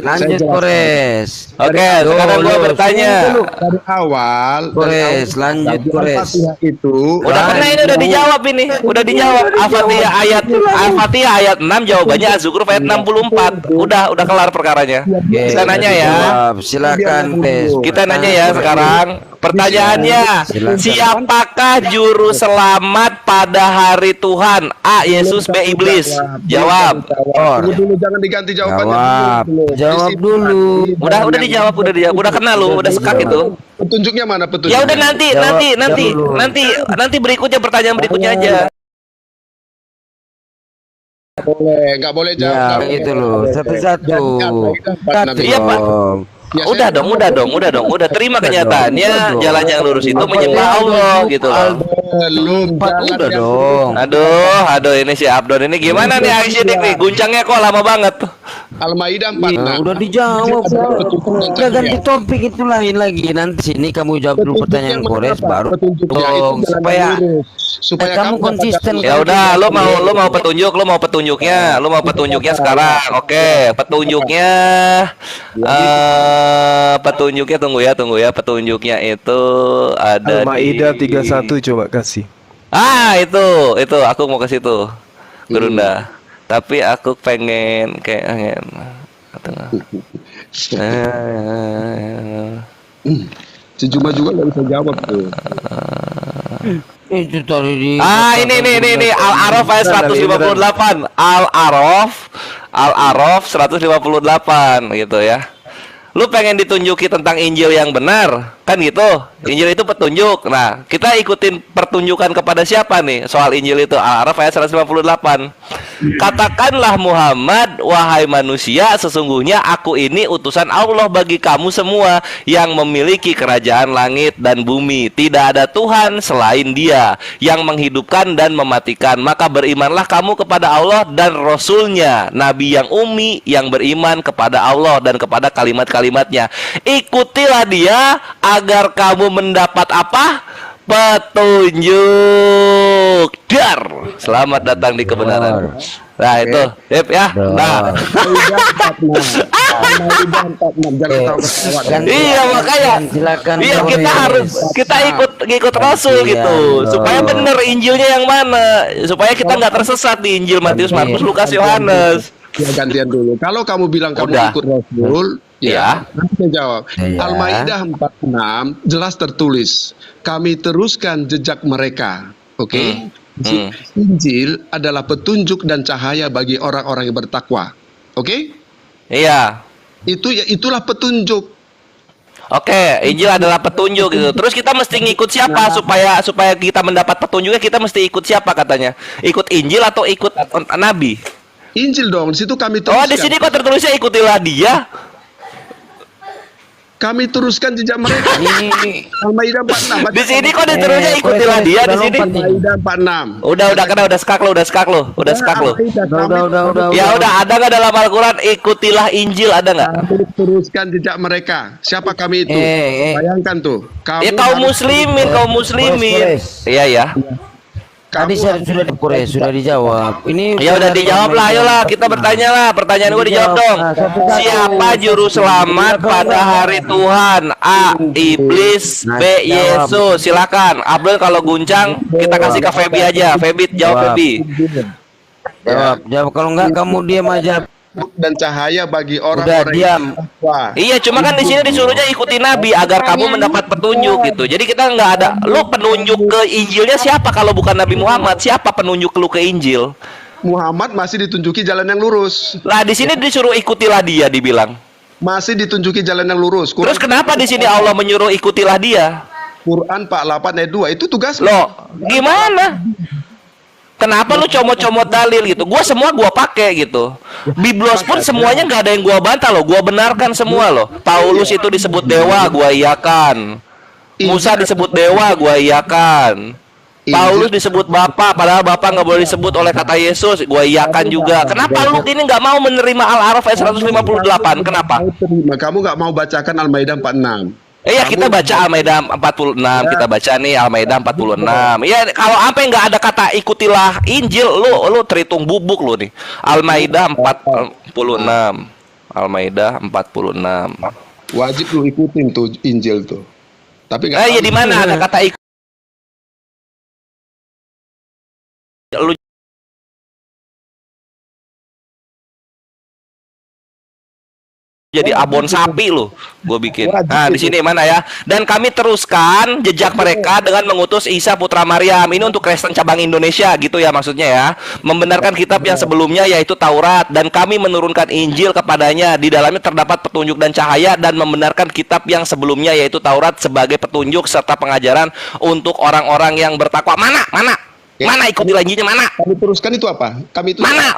lanjut Kores. Oke, sekarang gua bertanya. Dari awal. Kores, lanjut Kores. Itu. Udah pernah ini udah dijawab ini. Udah dijawab. Al-Fatihah ayat 6 jawabannya Az-Zukhruf ayat 64. Udah kelar perkaranya. Kita nanya ya. Silakan tes. Kita nanya ya sekarang. Pertanyaannya, Silakan. siapakah juru selamat pada hari Tuhan? A. Yesus, B. Iblis. Jawab. Tunggu dulu, jangan diganti jawabannya. Jawab. Dulu. Jawab Isi- dulu. Udah dijawab, udah kenal lu, udah sekak itu. Petunjuknya mana petunjuknya? Ya udah nanti nanti berikutnya pertanyaan berikutnya aja. Nggak boleh jawab. Ya, nggak boleh. itu loh. Satu-satu. Satu Iya, Pak. dong. Ya, Udah saya- dong, udah terima kenyataannya, jalan yang lurus itu menyembah Allah gitu loh. Belum. Udah jangan- dong. Aduh, ini si Abdon ini gimana nih Aisydik nih? Guncangnya kok lama banget. Al-Maidah Nah, 46. udah dijawab. Udah ganti topik itu lain lagi. Nanti sini kamu jawab dulu pertanyaan Kores baru. Petunjuknya itu Dong, jalan supaya yang lurus. Supaya kamu konsisten. Ya udah, lu mau petunjuknya sekarang. Oke, petunjuknya tunggu ya. Petunjuknya itu ada Al-Maidah di 31 coba kasih. itu aku mau ke situ. Gerunda. Tapi aku pengen Sejumlah juga nggak bisa jawab tuh. Itu tadi di ini Al-Araf ayat 158. Al-Araf 158 gitu ya. Lu pengen ditunjuki tentang Injil yang benar, kan gitu. Injil itu petunjuk. Nah, kita ikutin pertunjukan kepada siapa nih? Soal Injil itu Al-Araf ayat 158. Katakanlah Muhammad, wahai manusia, sesungguhnya aku ini utusan Allah bagi kamu semua yang memiliki kerajaan langit dan bumi. Tidak ada Tuhan selain Dia yang menghidupkan dan mematikan. Maka berimanlah kamu kepada Allah dan Rasul-Nya, Nabi yang ummi yang beriman kepada Allah dan kepada kalimat-kalimatnya. Ikutilah Dia agar kamu mendapat apa? Petunjuk. Dar. Selamat datang di kebenaran. Nah, itu. Yep, ya. Nah. Iya, makanya. Silakan. Iya, kita ikut Rasul gitu. Supaya bener Injilnya yang mana. Supaya kita nggak tersesat di Injil Matius, Markus, Lukas, Yohanes. Ya, gantian dulu. Kalau kamu bilang kamu Udah. ikut Rasul, Ya. nanti saya jawab. Ya. Al-Maidah 46 jelas tertulis, kami teruskan jejak mereka. Oke? Injil adalah petunjuk dan cahaya bagi orang-orang yang bertakwa. Oke? Iya. Itulah petunjuk. Oke, Injil adalah petunjuk gitu. Terus kita mesti ngikut siapa supaya kita mendapat petunjuknya, kita mesti ikut siapa katanya? Ikut Injil atau ikut Nabi? Injil dong, di situ kami Oh, teruskan. di sini kok tertulisnya ikutilah Dia. Kami teruskan jejak mereka. Al-Maidah 46. Di sini kok ditulisnya ikutilah Dia di sini. Al-Maidah 46. Udah skak lo. Udah. Ya udah, ada nggak dalam Al-Quran ikutilah Injil, ada nggak? Kami teruskan jejak mereka. Siapa kami itu? Bayangkan tuh. Ya kaum muslimin. Iya ya. Tadi saya sudah dijawab. Ini Ya udah dijawab lah, ayolah kita bertanya lah. Pertanyaan gue dijawab dong. Siapa juru selamat pada hari Tuhan? A. Iblis, B. Yesus. Silakan. Abdul kalau guncang kita kasih ke Febi aja. Febi jawab Febi. Jawab. Kalau enggak kamu diam aja. Dan cahaya bagi Udah orang-orang diam. Wah. Iya, cuma kan di sini disuruhnya ikuti Nabi agar kamu mendapat petunjuk gitu. Jadi kita nggak ada. Lu penunjuk ke Injilnya siapa kalau bukan Nabi Muhammad? Siapa penunjuk lu ke Injil? Muhammad masih ditunjuki jalan yang lurus. Lah di sini disuruh ikutilah Dia dibilang. Masih ditunjuki jalan yang lurus. Terus kenapa di sini Allah menyuruh ikutilah Dia? Quran 48 ayat 2 itu tugas Loh, gimana? Kenapa lu comot-comot dalil gitu? Gua pakai gitu. Biblos pun semuanya nggak ada yang gua bantah loh. Gua benarkan semua loh. Paulus itu disebut dewa, gua iyakan. Musa disebut dewa, gua iyakan. Paulus disebut bapak, padahal bapak nggak boleh disebut oleh kata Yesus, gua iyakan juga. Kenapa lu ini nggak mau menerima Al-Araf ayat 158? Kenapa? Kamu nggak mau bacakan Al-Maidah 46. Iya, kita baca Al-Maidah 46, kita baca nih Al-Maidah 46. Iya, kalau sampai nggak ada kata ikutilah Injil, lu terhitung bubuk lu nih. Al-Maidah 46. Al-Maidah 46. Wajib lu ikutin tuh Injil tuh. Tapi nggak Iya, di mana ada kata ikut? Lu jadi abon sapi loh, gue bikin. Nah, di sini mana ya? Dan kami teruskan jejak mereka dengan mengutus Isa putra Maryam. Ini untuk Kristen cabang Indonesia gitu ya maksudnya ya. Membenarkan kitab yang sebelumnya yaitu Taurat, dan kami menurunkan Injil kepadanya. Di dalamnya terdapat petunjuk dan cahaya, dan membenarkan kitab yang sebelumnya yaitu Taurat sebagai petunjuk serta pengajaran untuk orang-orang yang bertakwa. Mana ikutilah Injilnya mana? Kami teruskan itu apa? Kami terus. Mana?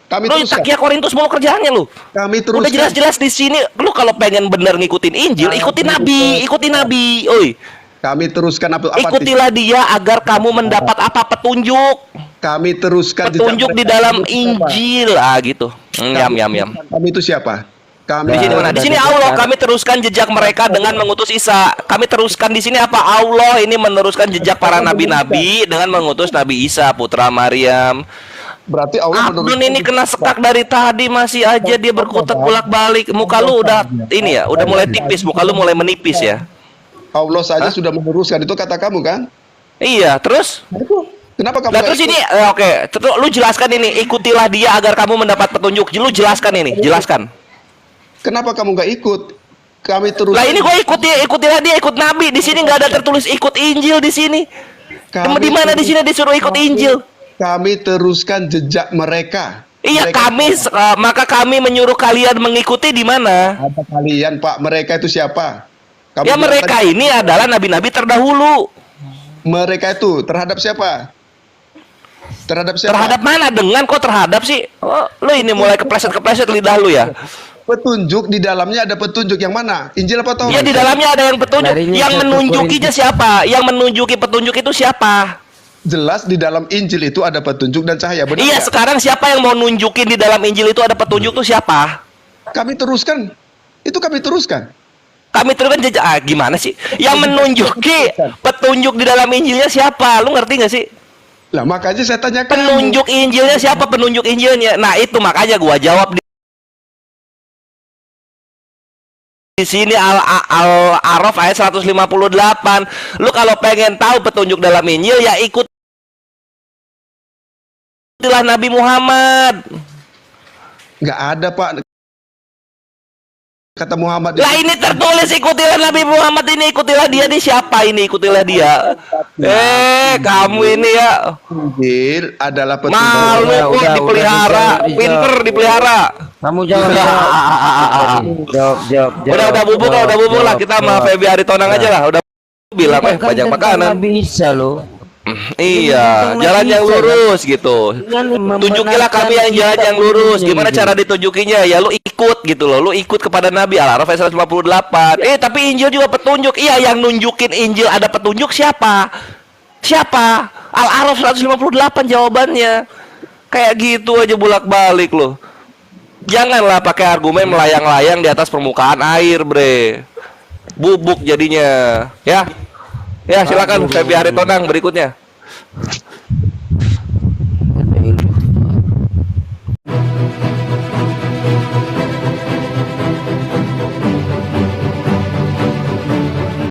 Kami Lu teruskan. Takia Korintus mulu kerjaannya lu. Kami teruskan. Udah jelas-jelas di sini. Lu kalau pengen bener ngikutin Injil, ikutin Nabi. Oi. Kami teruskan apa? Ikutilah dia agar kamu mendapat apa? Petunjuk. Kami teruskan Petunjuk di dalam Injil. Ah gitu. Yam. Kami itu siapa? Di sini mana? Di sini Allah. Kami teruskan jejak mereka dengan mengutus Isa. Kami teruskan di sini apa? Allah ini meneruskan jejak para nabi-nabi dengan mengutus Nabi Isa putra Maryam. Berarti Allah Abdun ini kena sekak dari tadi, masih aja dia berkutat bolak-balik. Muka lu udah ini ya, udah mulai tipis, muka lu mulai menipis ya. Allah saja sudah meneruskan, itu kata kamu kan? Iya, terus? Kenapa kamu Nah, terus ini oke, terus lu jelaskan ini, ikutilah dia agar kamu mendapat petunjuk. Lu jelaskan ini, jelaskan. Kenapa kamu nggak ikut? Kami terus. Lah ini gue ikutilah dia, ikut Nabi. Di sini nggak ada tertulis ikut Injil di sini. Di mana di sini disuruh ikut Injil? Kami teruskan jejak mereka. Iya, maka kami menyuruh kalian mengikuti di mana? Apa kalian, Pak? Mereka itu siapa? Ya mereka ini adalah nabi-nabi terdahulu. Mereka itu terhadap siapa? Terhadap siapa? Terhadap mana? Dengan kok terhadap sih? Oh, lu ini mulai kepleset lidah lu ya. Petunjuk, di dalamnya ada petunjuk yang mana? Injil apa Taurat? Iya, di dalamnya ada yang petunjuk. Yang menunjukinya siapa? Yang menunjuki petunjuk itu siapa? Jelas di dalam Injil itu ada petunjuk dan cahaya. Benar Iya, nggak? sekarang siapa yang mau nunjukin di dalam Injil itu ada petunjuk itu siapa? Kami teruskan. Itu kami teruskan. Kami teruskan jejak. Gimana sih? Yang menunjuki petunjuk di dalam Injilnya siapa? Lu ngerti nggak sih? Lah makanya saya tanyakan. Penunjuk Injilnya siapa? Penunjuk Injilnya. Nah, itu makanya gua jawab di sini Al-A'raf ayat 158. Lu kalau pengen tahu petunjuk dalam Injil ya ikutilah Nabi Muhammad. Nggak ada, Pak. Kata Muhammad. Lah ini tertulis ikutilah Nabi Muhammad, ini ikutilah dia. Di siapa ini ikutilah dia? Kamu ini ya. Injil adalah petunjuk. Malu kok dipelihara, pinter dipelihara. Kamu jawab. Jawab. Udah bubuk lah, kita sama Feby Aritonang aja lah. Udah bilang banyak makanan. Bisa lo. Iya, jalan yang lurus gitu. Tunjukilah kami yang jalan yang lurus. Gimana cara ditunjukinya? Ya lu ikut gitu loh. Lu ikut kepada Nabi. Al-Araf ayat 158. Tapi Injil juga petunjuk. Iya, yang nunjukin Injil ada petunjuk siapa? Siapa? Al-Araf 158 jawabannya. Kayak gitu aja bolak-balik loh. Janganlah pakai argumen melayang-layang di atas permukaan air, bre. Bubuk jadinya. Ya. Ya, silakan Feby Aritonang berikutnya.